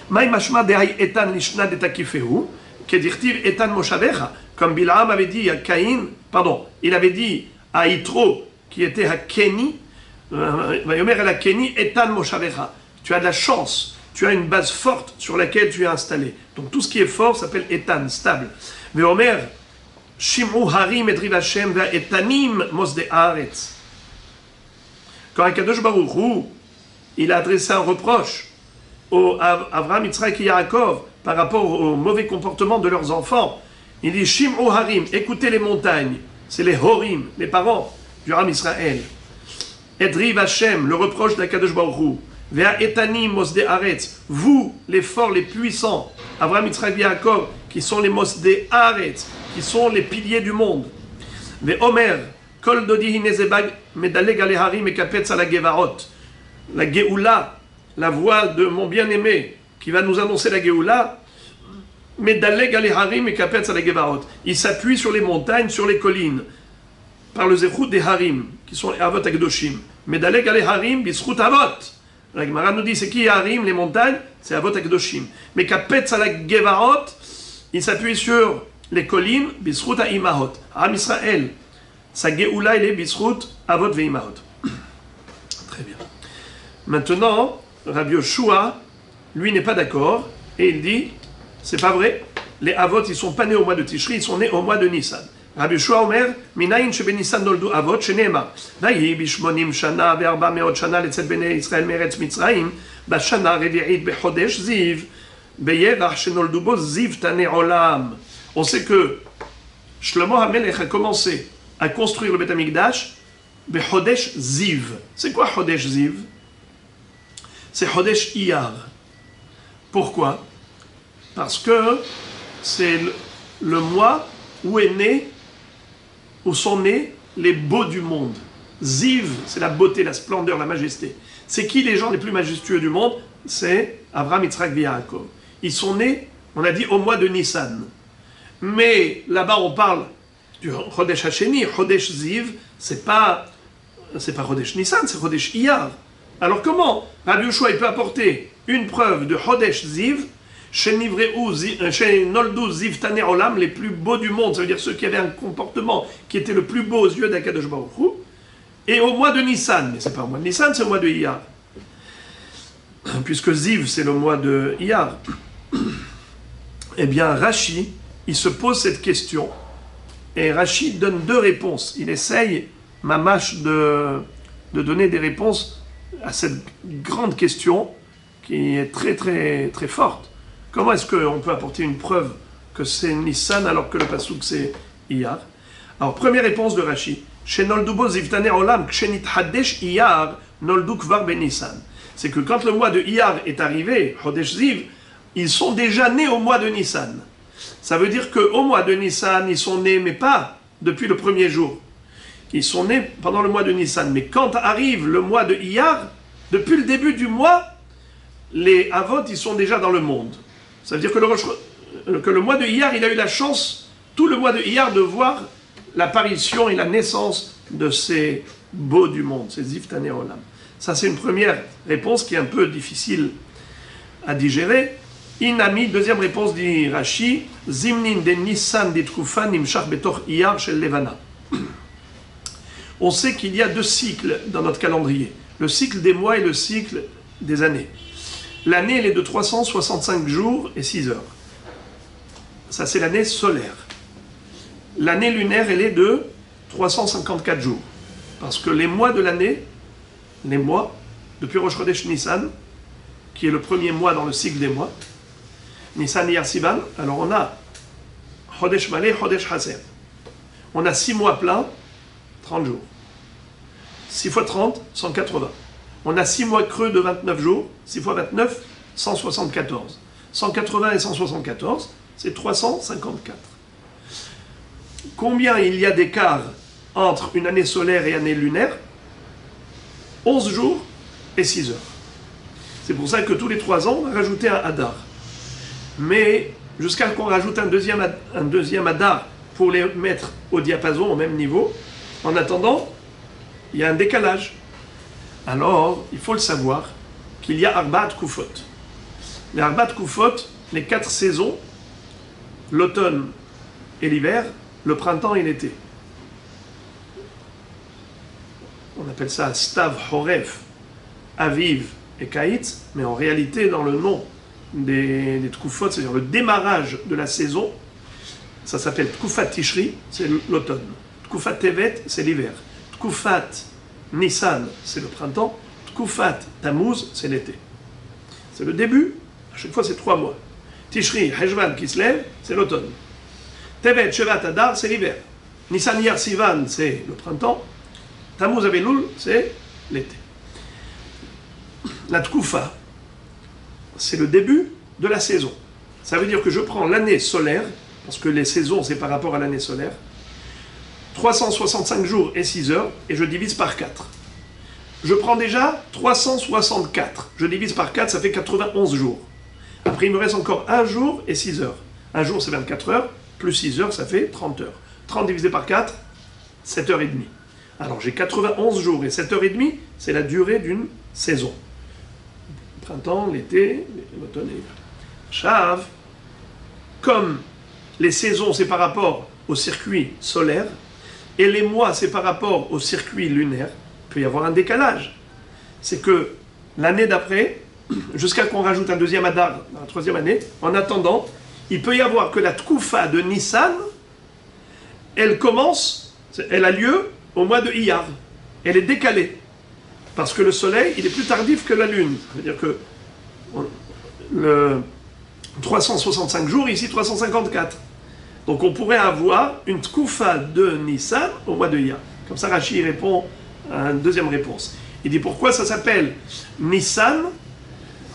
Maï Mashma dehaï Etan lishna detakifehu. Kedirtiv Etan Moshavecha. Comme Bilaam avait dit à Caïn, il avait dit à Yitro, qui était à Kéni, Vayomer el Kéni, Etan Moshavecha. Tu as de la chance, tu as une base forte sur laquelle tu es installé. Donc tout ce qui est fort s'appelle Etan, stable. Vayomer, Shim'u Harim et Drivashem, va Etanim Mosde Haaretz. Quand Akadosh Baruch Hu, il a adressé un reproche à Avraham, Yitzhak et Yaakov par rapport au mauvais comportement de leurs enfants, Il dit Shim'u Harim, écoutez les montagnes, c'est les Horim, les parents du Ram Israël. Edriv Hashem, le reproche d'Akadosh Baruch Hu. Vea Etanim Mosde Haaretz, vous, les forts, les puissants, Avraham, Yitzhak, Yaakov, qui sont les Mosde Haaretz, qui sont les piliers du monde. Ve Omer, Kol Dodi Hinezebag, Medaleg Aleharim et Kapetz ala Gevarot. La Geoula, la voix de mon bien-aimé, qui va nous annoncer la Geoula, Medaleg Aleharim et Kapetz ala Gevarot. Il s'appuie sur les montagnes, sur les collines, par le Zechut des Harim, qui sont les Avot Akdoshim. Medaleg Aleharim, Bisrut Avot. La Gemara nous dit, c'est qui Harim, les montagnes? C'est Avot Akdoshim. Mais Kapetz ala Gevarot, il s'appuie sur les collines, Bisrut Imahot. Am Israël, sa Geoula, il est Bisrut Avot Veimahot. Très bien. Maintenant, Rabbi Yoshua, lui, n'est pas d'accord, et il dit, c'est pas vrai, les Avot, ils sont pas nés au mois de Tishri, ils sont nés au mois de Nissan. Rabbi Yoshua Omer, Minayin shebenisan noldu Avot, sheneemar. Vayi bishmonim shana ve'arba meot shana letzet bnei Israël meretz Mitzrayim, bashana revi'it bechodesh ziv, beyerach shenoldu bo ziv tane olam. On sait que Shlomo HaMelech a commencé à construire le Beth Amikdash bechodesh ziv. C'est quoi chodesh ziv? C'est chodesh iyar. Pourquoi? Parce que c'est le mois où où sont nés les beaux du monde. Ziv, c'est la beauté, la splendeur, la majesté. C'est qui les gens les plus majestueux du monde? C'est Avraham, Yitzhak et Yaakov. Ils sont nés, on a dit, au mois de Nissan. Mais là-bas, on parle du Chodesh Hasheni, Chodesh Ziv, c'est pas Chodesh Nissan, c'est Chodesh Iyar. Alors comment Rabbi Yoshua il peut apporter une preuve de Chodesh Ziv, chez Noldu Ziv Tane Olam, les plus beaux du monde, ça veut dire ceux qui avaient un comportement qui était le plus beau aux yeux d'Akadosh Baruch Hu, et au mois de Nissan, mais c'est pas au mois de Nissan, c'est au mois de Iyar. Puisque Ziv, c'est le mois de Iyar. Eh bien, Rashi, il se pose cette question, et Rashi donne deux réponses. Il essaye, mamash, de donner des réponses à cette grande question, qui est très très très forte. Comment est-ce qu'on peut apporter une preuve que c'est Nissan alors que le pasuk c'est Iyar? Alors, première réponse de Rashi. C'est que quand le mois de Iyar est arrivé, Chodesh Ziv, ils sont déjà nés au mois de Nissan. Ça veut dire qu'au mois de Nissan, ils sont nés, mais pas depuis le premier jour. Ils sont nés pendant le mois de Nissan. Mais quand arrive le mois de Iyar, depuis le début du mois, les Avot, ils sont déjà dans le monde. Ça veut dire que le mois de Iyar, il a eu la chance, tout le mois de Iyar, de voir l'apparition et la naissance de ces beaux du monde, ces Ziv Tane Olam. Ça, c'est une première réponse qui est un peu difficile à digérer. Inami, deuxième réponse dit Rashi, Zimnin de Nissan dit Tkufa nimshach betoch Iyar shel Levana. On sait qu'il y a deux cycles dans notre calendrier, le cycle des mois et le cycle des années. L'année, elle est de 365 jours et 6 heures. Ça, c'est l'année solaire. L'année lunaire, elle est de 354 jours. Parce que les mois de l'année, les mois, depuis Rosh Chodesh Nissan, qui est le premier mois dans le cycle des mois, Nissan Iyar Sivan, alors on a Chodesh Malé, Chodesh Haser. On a 6 mois pleins, 30 jours. 6 fois 30, 180. On a 6 mois creux de 29 jours, 6 fois 29, 174. 180 et 174, c'est 354. Combien il y a d'écart entre une année solaire et année lunaire? 11 jours et 6 heures. C'est pour ça que tous les 3 ans, on va rajouter un Hadar. Mais jusqu'à ce qu'on rajoute un deuxième Hadar pour les mettre au diapason, au même niveau, en attendant, il y a un décalage. Alors, il faut le savoir, qu'il y a Arbaat Kufot. Les Arbaat Kufot, les 4 saisons, l'automne et l'hiver, le printemps et l'été. On appelle ça Stav, Horef, Aviv et Kaït, mais en réalité, dans le nom des Tkufot, c'est-à-dire le démarrage de la saison, ça s'appelle Tkufat Tishri, c'est l'automne. Tkufat Tevet, c'est l'hiver. Tkufat Nissan, c'est le printemps. Tkufat Tammuz, c'est l'été. C'est le début, à chaque fois c'est 3 mois. Tishri, Heshvan, Kislev, c'est l'automne. Tevet, Shevat, Adar, c'est l'hiver. Nissan, Iyar, Sivan, c'est le printemps. Tammuz, Elul, c'est l'été. La Tkoufa, c'est le début de la saison. Ça veut dire que je prends l'année solaire, parce que les saisons, c'est par rapport à l'année solaire, 365 jours et 6 heures, et je divise par 4. Je prends déjà 364. Je divise par 4, ça fait 91 jours. Après, il me reste encore 1 jour et 6 heures. Un jour, c'est 24 heures, plus 6 heures, ça fait 30 heures. 30 divisé par 4, 7 heures et demie. Alors, j'ai 91 jours et 7 heures et demie, c'est la durée d'une saison. Printemps, l'été, l'automne et l'hiver. Chav, comme les saisons, c'est par rapport au circuit solaire, et les mois, c'est par rapport au circuit lunaire, il peut y avoir un décalage. C'est que l'année d'après, jusqu'à qu'on rajoute un deuxième Adar dans la troisième année, en attendant, il peut y avoir que la Tkoufa de Nissan, elle a lieu au mois de Iyar. Elle est décalée. Parce que le soleil, il est plus tardif que la lune. Ça veut dire que le 365 jours, ici 354. Donc on pourrait avoir une Tkoufa de Nissan au mois de Iyar. Comme ça, Rashi répond à une deuxième réponse. Il dit pourquoi ça s'appelle Nissan,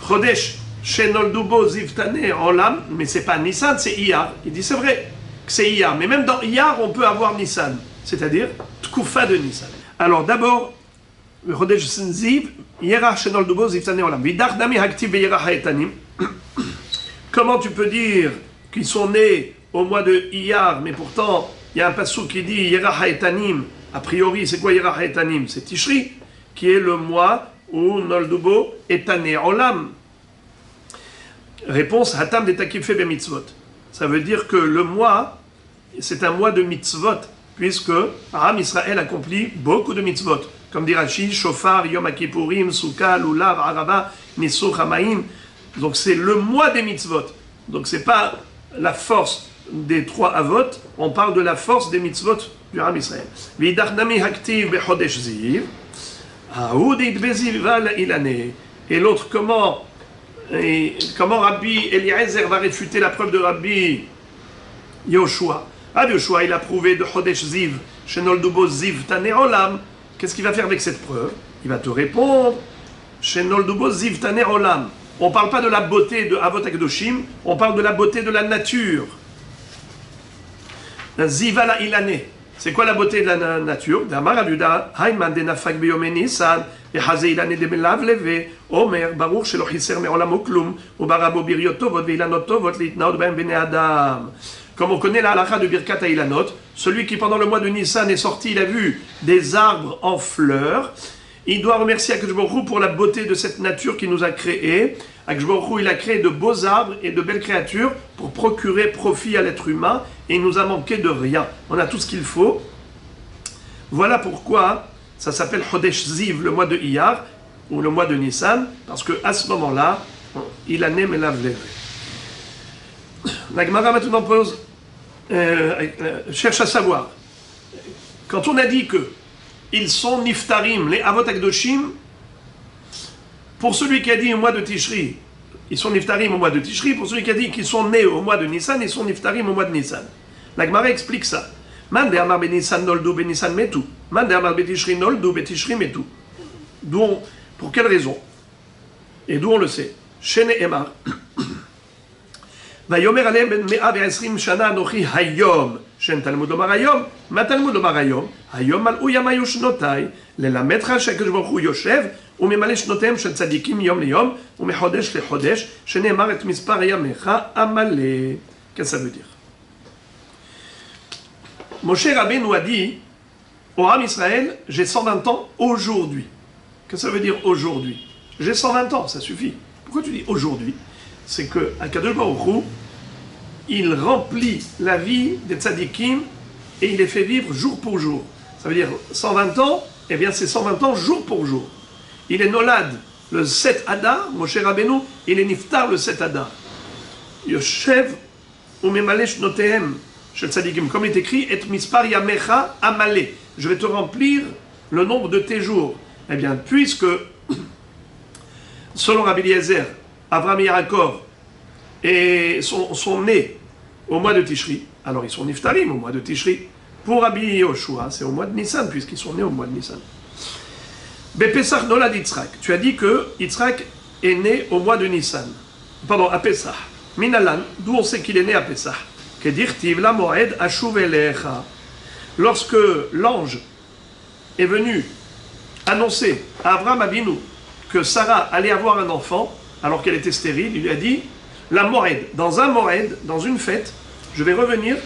Chodesh, Shenoldubo, Zivtane, Olam, mais c'est pas Nissan, c'est Iyar. Il dit c'est vrai que c'est Iyar, mais même dans Iyar, on peut avoir Nissan, c'est-à-dire Tkoufa de Nissan. Alors d'abord, Chodesh Ziv, Yerach, Shenoldubo, Zivtane, Olam. Vidach Dami Haktiv Yerach Haetanim. Comment tu peux dire qu'ils sont nés au mois de Iyar, mais pourtant, il y a un passou qui dit Yerach Haetanim. A priori, c'est quoi Yerach Haetanim? C'est Tishri, qui est le mois où Noldubo est né Olam. Réponse, Hatam de Takifé be mitzvot. Ça veut dire que le mois, c'est un mois de mitzvot, puisque Am Israël accomplit beaucoup de mitzvot. Comme dit Rashi, Shofar, Yom HaKippurim, Souka, Lulav, Arava, Nisuch, Hamaim. Donc c'est le mois des mitzvot. Donc c'est pas la force des 3 avot, on parle de la force des mitzvot du Am Israël. Vidachnami haktiv bechodesh ziv, aoudit bezival ilane. Et l'autre, comment Rabbi Eliezer va réfuter la preuve de Rabbi Yoshua? Rabbi Yoshua, il a prouvé de chodesh ziv, shenoldubo ziv tane olam. Qu'est-ce qu'il va faire avec cette preuve? Il va te répondre, shenoldubo ziv tane olam. On ne parle pas de la beauté de Avot HaKadoshim, on parle de la beauté de la nature. Zivala ilane. C'est quoi la beauté de la nature? Damar Abuda, Hayman de Nafak Biyome Nissan, et Haze ilane de Melav Leve, Omer, Baruch Shelo Chiser Me'olam Oklum, ou Barabo Biriot Tovot, Veilanot Tovot, Litnaot Ben Bene Adam. Comme on connaît la halakha de Birkat HaIlanot, celui qui pendant le mois de Nissan est sorti, il a vu des arbres en fleurs. Il doit remercier Akadosh Baruch Hu pour la beauté de cette nature qu'il nous a créée. Akadosh Baruch Hu, il a créé de beaux arbres et de belles créatures pour procurer profit à l'être humain et il nous a manqué de rien. On a tout ce qu'il faut. Voilà pourquoi ça s'appelle Chodesh Ziv, le mois de Iyar, ou le mois de Nissan, parce qu'à ce moment-là, il a né Melav Lev. La Gemara maintenant cherche à savoir, quand on a dit que ils sont niftarim, les avot HaKadoshim. Pour celui qui a dit au mois de Tishri, ils sont niftarim au mois de Tishri. Pour celui qui a dit qu'ils sont nés au mois de Nissan, ils sont niftarim au mois de Nissan. La Gemara explique ça. Mande amar be Nissan noldu be Nissan metu. Mande amar be Tishri noldu be Tishri metu. Pour quelle raison? Et d'où on le sait? Shene Emar. ויאמר עליהם בן 120 שנה אנוכי היום, שאין תלמוד לומר היום, מה תלמוד לומר היום? היום מלאו ימיו שנותיי, ללמדך שהקדוש ברוך הוא יושב וממלא שנותיהם של צדיקים מיום ליום ומחודש לחודש, שנאמר את מספר ימיך המלא. Qu'est-ce que ça veut dire? Moshe Rabbeinu a dit au Ham Israël, j'ai 120 ans aujourd'hui. Qu'est-ce que ça veut dire aujourd'hui? J'ai 120 ans, ça suffit. Pourquoi tu dis aujourd'hui? C'est que Akadosh Baruch Hu, il remplit la vie des tzadikim et il les fait vivre jour pour jour. Ça veut dire 120 ans, eh bien c'est 120 ans jour pour jour. Il est nolad le 7 Adar, Moshe Rabbeinu, il est niftar le 7 Adar. Yoshev umemale shnotehem shel tzadikim, comme il est écrit, et mispar yamecha amale. Je vais te remplir le nombre de tes jours. Eh bien, puisque, selon Rabbi Eliezer, Avraham et Yaakov sont nés au mois de Tishri, alors ils sont Niftarim au mois de Tishri. Pour Rabbi Yoshua, c'est au mois de Nissan, puisqu'ils sont nés au mois de Nissan. Bepesach nolad Yitzhak. Tu as dit que Yitzhak est né au mois de Nissan. Pardon, à Pesach. Minalan, d'où on sait qu'il est né à Pesach. Kedirtiv la moed ashuv elecha. Lorsque l'ange est venu annoncer à Abraham Avinu que Sarah allait avoir un enfant, alors qu'elle était stérile, il lui a dit, la moed, dans un moed, dans une fête, je vais revenir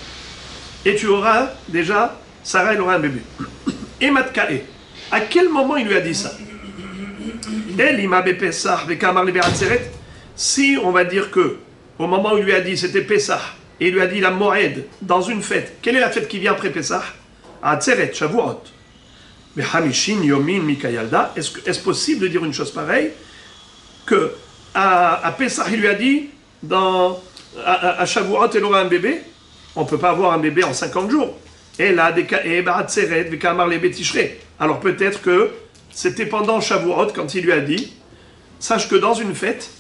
et tu auras déjà, Sarah elle aura un bébé. Et Matkae, à quel moment il lui a dit ça? Si on va dire que au moment où il lui a dit c'était Pessah, et il lui a dit la Moed dans une fête, quelle est la fête qui vient après Pessah? Atzeret, Shavuot. Mais Hamishin, Yomin, Mikayalda, est-ce possible de dire une chose pareille? Que à Pessah il lui a dit à Shavuot elle aura un bébé? On ne peut pas avoir un bébé en 50 jours. Et là, alors peut-être que c'était pendant Shavuot quand il lui a dit, sache que dans une fête,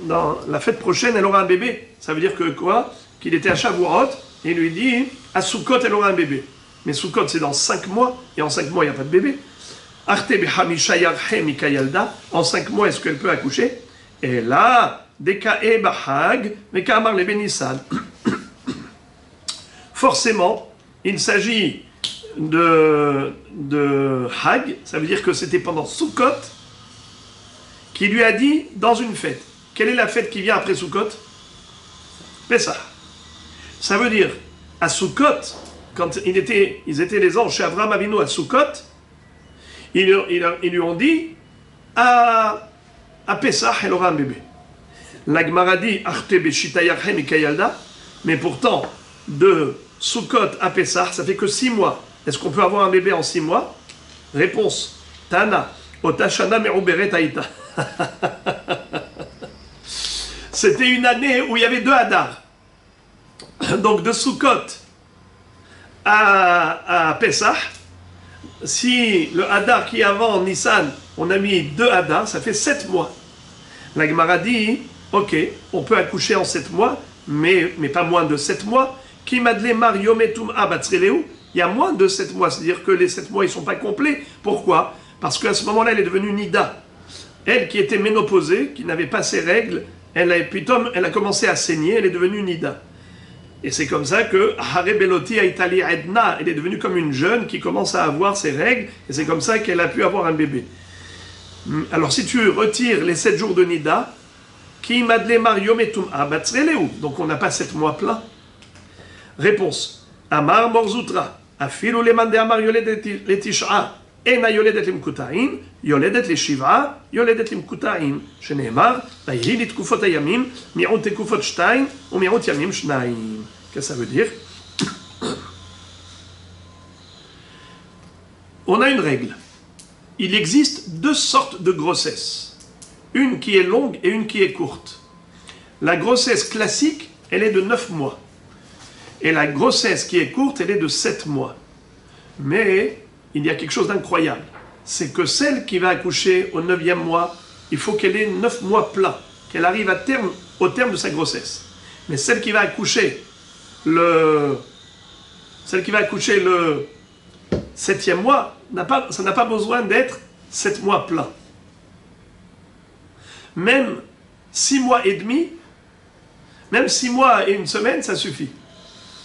dans la fête prochaine, elle aura un bébé. Ça veut dire que quoi? Qu'il était à Shavuot et il lui dit, à Sukkot, elle aura un bébé. Mais Sukkot, c'est dans 5 mois, et en 5 mois, il n'y a pas de bébé. En 5 mois, est-ce qu'elle peut accoucher? Et là, forcément, il s'agit de Hag, ça veut dire que c'était pendant Sukkot, qui lui a dit dans une fête. Quelle est la fête qui vient après Sukkot? Pessah. Ça veut dire, à Sukkot, quand ils étaient les anges chez Abraham Avinu à Sukkot, ils lui ont dit, à Pessah, elle aura un bébé. La Gemara dit, mais pourtant, de Sukkot à Pessah, ça fait que 6 mois. Est-ce qu'on peut avoir un bébé en 6 mois? Réponse, Tana, Otashana Meruberet Aïta. C'était une année où il y avait 2 Hadar. Donc de Sukkot à Pessah, si le Hadar qui est avant Nissan, on a mis 2 Hadar, ça fait 7 mois. La Gemara dit, ok, on peut accoucher en 7 mois, mais pas moins de 7 mois. Il y a moins de 7 mois, c'est-à-dire que les 7 mois ils ne sont pas complets. Pourquoi? Parce qu'à ce moment-là, elle est devenue Nida. Elle qui était ménopausée, qui n'avait pas ses règles, elle a commencé à saigner, elle est devenue Nida. Et c'est comme ça que Hare Beloti Aitali Edna, elle est devenue comme une jeune qui commence à avoir ses règles, et c'est comme ça qu'elle a pu avoir un bébé. Alors si tu retires les 7 jours de Nida, Ki Madle Mario Metum Abatzreleu, donc on n'a pas 7 mois pleins. Réponse. Amar Morzoutra. Afilu le mande amar yoledet le tish'a. Ena yoledet le mkuta'im. Yoledet le shiv'a. Yoledet le mkuta'im. Sheneemar. Vayihi li tkufot ayamim. Mi'ut tekufot shtayim. Ou mi'ut yamim shnaim. Qu'est-ce que ça veut dire? On a une règle. Il existe 2 sortes de grossesse. Une qui est longue et une qui est courte. La grossesse classique, elle est de 9 mois. Et la grossesse qui est courte, elle est de 7 mois. Mais il y a quelque chose d'incroyable. C'est que celle qui va accoucher au 9e mois, il faut qu'elle ait 9 mois pleins, qu'elle arrive au terme de sa grossesse. Mais celle qui va accoucher le 7e mois, ça n'a pas besoin d'être 7 mois pleins. Même 6 mois et demi, même 6 mois et 1 semaine, ça suffit.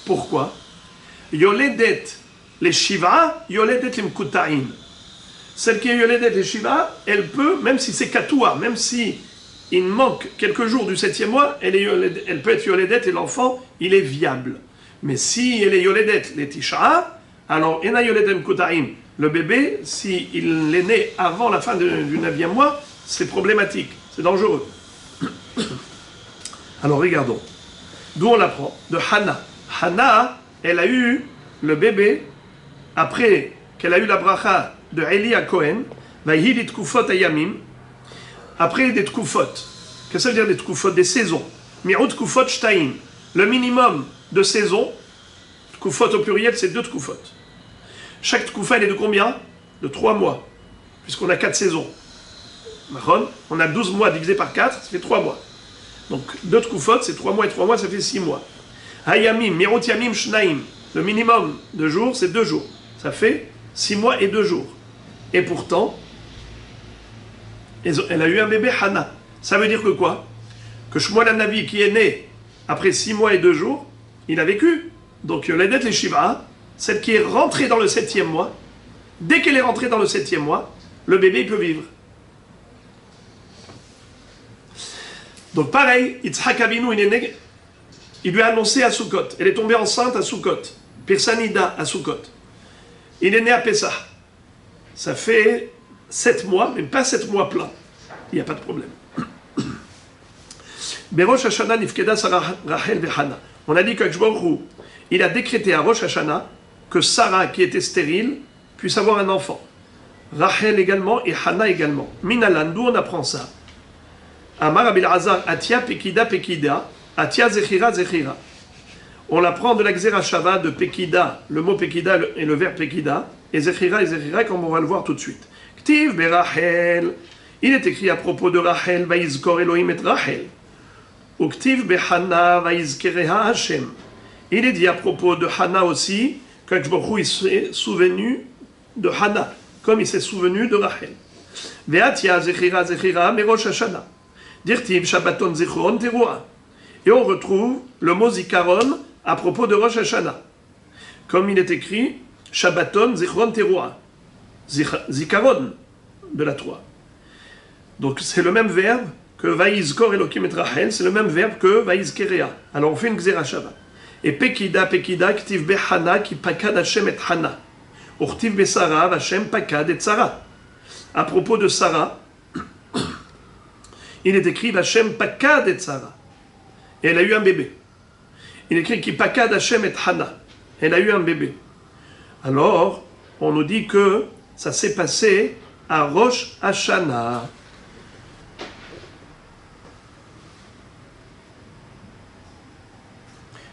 Pourquoi? Yoledet les Shiva, Yoledet les Mkuta'im. Celle qui est Yoledet les Shiva, elle peut, même si c'est Katoua, même si il manque quelques jours du 7e mois, elle peut être Yoledet et l'enfant, il est viable. Mais si elle est Yoledet les Tisha, alors Ena Yoledet Mkuta'im, le bébé, s'il est né avant la fin du 9e mois, c'est problématique, c'est dangereux. Alors regardons. D'où on l'apprend? De Hannah. Hannah, elle a eu le bébé après qu'elle a eu la bracha de Eli à Cohen, Vaïhi dit Tkufot Ayamim, après des Tkufot. Qu'est-ce que ça veut dire des Tkufot? Des saisons. Mi'ut Tkufot Shtaim. Le minimum de saisons, Tkufot au pluriel, c'est 2 Tkufot. Chaque Tkufa, elle est de combien? De 3 mois, puisqu'on a 4 saisons. On a 12 mois divisé par 4, ça fait 3 mois. Donc 2 Tkufot, c'est 3 mois et 3 mois, ça fait 6 mois. Hayamim, Mirot Yamim Shnaim. Le minimum de jours, c'est 2 jours. Ça fait 6 mois et 2 jours. Et pourtant, elle a eu un bébé Hana. Ça veut dire que quoi? Que Shmuel Hanavi, qui est né après 6 mois et 2 jours, il a vécu. Donc Yoledet les Shiva, celle qui est rentrée dans le 7e mois, dès qu'elle est rentrée dans le 7e mois, le bébé il peut vivre. Donc pareil, Yitzhak Avinu, il lui a annoncé à Sukkot. Elle est tombée enceinte à Sukkot. Pirsanida à Sukkot. Il est né à Pessah. Ça fait 7 mois, mais pas 7 mois pleins. Il n'y a pas de problème. Berosh Hashanah nifkeda Sarah Rachel vechana. On a dit qu'Akadosh Baruch Hu, il a décrété à Rosh Hashanah que Sarah, qui était stérile, puisse avoir un enfant. Rachel également et Hana également. Minalan, d'où on apprend ça? Amar Abil Hazar, Atia Pekida Pekida, Atia Zechira Zechira. On l'apprend de la Xera Shava de Pekida, le mot Pekida et le verbe Pekida, et Zechira, comme on va le voir tout de suite. Ktiv Berachel, il est écrit à propos de Rachel, Vaizkor Elohim et Rachel. Ou Ktiv Behana, Vaizkereha Hashem. Il est dit à propos de Hana aussi, qu'Akadosh Baruch Hu s'est souvenu de Hana, comme il s'est souvenu de Rachel. Ve'atia Zechira Zechira, Merosh Hashanah. Dirtiv Shabbaton Zichron Teruah. Et on retrouve le mot Zikaron à propos de Rosh Hashanah. Comme il est écrit, Shabbaton Zichron Teruah. Zikaron de la Torah. Donc c'est le même verbe que Vaizkor Elokim et Rachel, c'est le même verbe que Vaizkerea. Alors on fait une Xera Shava. Et Pekida, Pekida, Ktiv Behana, qui pakad Hashem et Hana. Urtiv Besara, Hashem pakad et Sarah. À propos de Sarah, il est écrit Hashem pakad et Sarah. Et elle a eu un bébé. Il est écrit qui pakad Hashem et Hana. Elle a eu un bébé. Alors, on nous dit que ça s'est passé à Rosh Hashanah.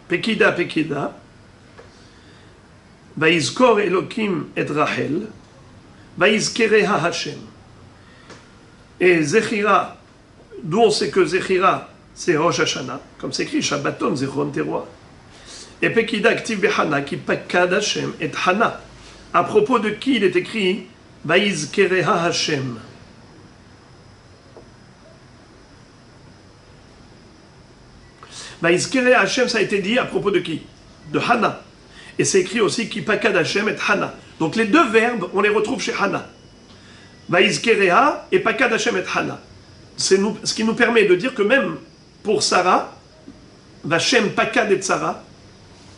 Pekida, Pekida. Vaizkor Elokim et Rachel. Vaizkereha Hashem. Et Zechira, d'où on sait que Zechira, c'est Rosh Hashanah, comme c'est écrit Shabbaton, Zichron Teruah. Et Pekida, Ktiv Behana, qui pakad Hashem et Hana. À propos de qui il est écrit Vaizkereha Hashem. Vaizkereha Hashem, ça a été dit à propos de qui? De Hana. Et c'est écrit aussi qui pakad Hashem et Hana. Donc les deux verbes, on les retrouve chez Hana. Vaizkereha et pakad Hashem et Hana. C'est ce qui nous permet de dire que même pour Sarah, Hashem pakad et Sarah,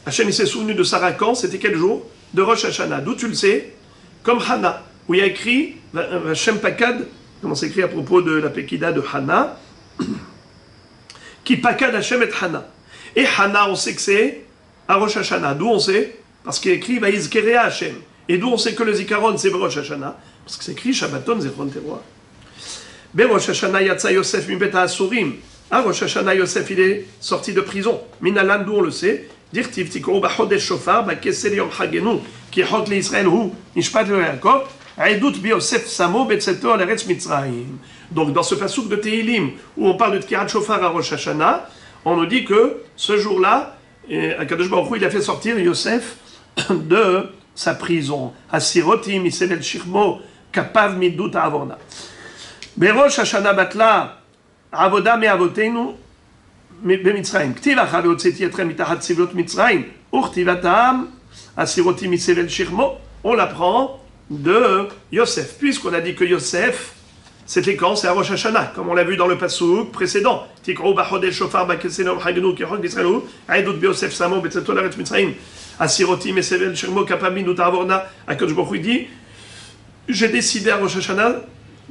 Hashem il s'est souvenu de Sarah quand? C'était quel jour? De Rosh Hashanah. D'où tu le sais? Comme Hana, où il y a écrit Hashem pakad, comment c'est écrit à propos de la Pekida de Hana, qui pakad Hashem et Hana. Et Hana, on sait que c'est à Rosh Hashanah. D'où on sait? Parce qu'il est écrit Vaizkerea Hashem. Et d'où on sait que le Zikaron c'est Rosh Hashanah? Parce que c'est écrit Shabbaton Zichron Teruah. Rosh Hashanah Yatsa Yosef Mimbeta Asurim. À Rosh Hashanah, Yosef il est sorti de prison. Minalan, d'où on le sait? Dirtiv Tikro Bachodesh Shofar, Bakesel Yom Chagenu, qui est Chok l'Israël Hu, Nishpat le Yaakov, Aïdout Bi Yosef Samo Betseto Aleretz Mitzrayim. Donc dans ce passouk de Tehilim, où on parle de Tkirat Shofar à Rosh Hashanah, on nous dit que ce jour-là, Akadosh Baruch Hu, il a fait sortir Yosef de sa prison. Asirotim, Isevel Shirmo, Kapav Midut Avorna. Berosh Hashanah Batla, Avoda me Avotenu, במצרים. כתיב אחר והוצאתי אתכם מתחת סבלות מצרים, וכתיבתם, הסירותי מסבל שכמו, on l'apprend de Yosef, puisqu'on a dit que Yosef, c'était quand? C'est à Rosh Hashanah, comme on l'a vu dans le passouk précédent. Tikro bachodesh shofar bakesenom hagenu kechok d'Israël, aïdout biosef samo betzeto l'aretz mitzrayim, asiroti mesvel shirmo kapabin utavorna, Akadosh Baruch Hu dit, j'ai décidé à Rosh Hashanah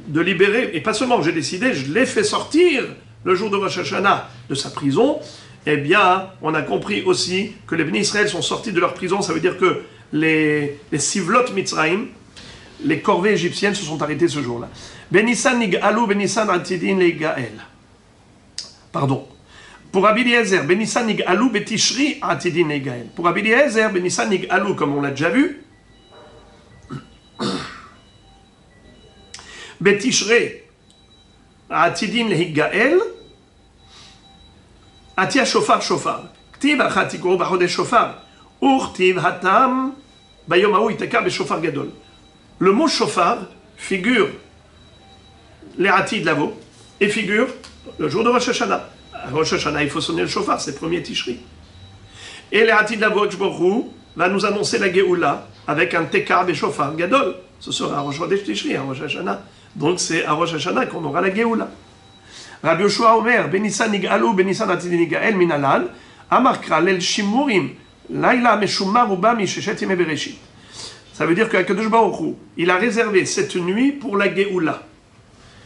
de libérer, et pas seulement j'ai décidé, je l'ai fait sortir le jour de Rosh Hashanah de sa prison. Eh bien, on a compris aussi que les Bnei Israël sont sortis de leur prison, ça veut dire que les Sivlot Mitzrayim, les corvées égyptiennes se sont arrêtées ce jour-là. Benissan nig'alu, benissan atidin le'gael. Pardon. Pour Rabbi Eliezer, benissan nig'alu, betishri atidin le'gael. Pour Rabbi Eliezer, benissan nig'alu, comme on l'a déjà vu, betishri atidin le'gael, Atia shofar shofar. Ktiv achat tikuru b'chodesh shofar. Urtiv hatam bayom hahu yitakar b'shofar gadol. Le mot shofar figure les Hatid Lavo et figure le jour de Rosh Hashanah. À Rosh Hashanah, il faut sonner le shofar, c'est le premier Tishri. Et les Hatid Lavo, Ejborou, va nous annoncer la Géoula avec un Tekar Beshofar Gadol. Ce sera à Rosh Tishri, à Rosh Hashanah. Donc c'est à Rosh Hashanah qu'on aura la Géoula. Rabbi Yoshua Omer, Benissan Nigalu, Benissan Hatid Nigael, Minalan, Amarkra, Lel Shimurim, Laila Meshumar Uba Misheshet Yeme Bereshit. Ça veut dire qu'Akadosh Baruch Hu, il a réservé cette nuit pour la Géoula.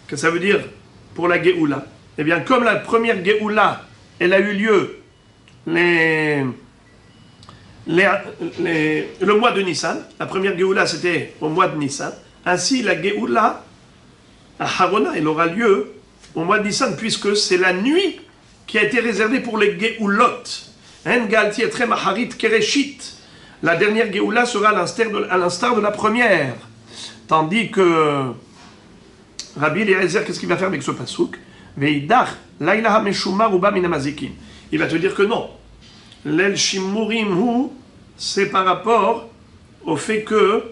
Que ça veut dire pour la Géoula? Eh bien, comme la première Géoula, elle a eu lieu le mois de Nissan, la première Géoula c'était au mois de Nissan, ainsi la Géoula à Harona, elle aura lieu au mois de Nissan, puisque c'est la nuit qui a été réservée pour les Géoulot. En Galti et Maharit Kereshit. La dernière Géoula sera à l'instar de la première. Tandis que Rabbi Eliezer, qu'est-ce qu'il va faire avec ce pasouk? Veidach, Laila HaMeshumar Uba Minamazikin. Il va te dire que non. L'El Shimurim Hu, c'est par rapport au fait que,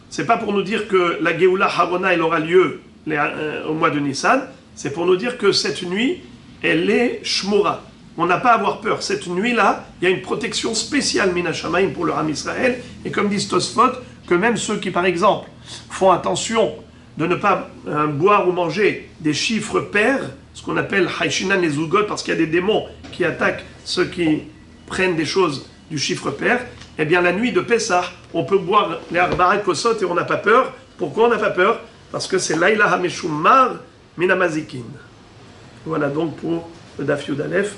c'est pas pour nous dire que la Géoula Harona, elle aura lieu au mois de Nissan, c'est pour nous dire que cette nuit, elle est Shmura. On n'a pas à avoir peur. Cette nuit-là, il y a une protection spéciale Mina Shamaim pour le Ram Israël. Et comme dit Tosfot, que même ceux qui, par exemple, font attention de ne pas boire ou manger des chiffres pairs, ce qu'on appelle Haishinan et Zugot, parce qu'il y a des démons qui attaquent ceux qui prennent des choses du chiffre pair, eh bien la nuit de Pessah, on peut boire les Arba'a Kosot et on n'a pas peur. Pourquoi on n'a pas peur? Parce que c'est Laila HaMeshumar Minamazikin. Voilà donc pour le Daf Yud Aleph.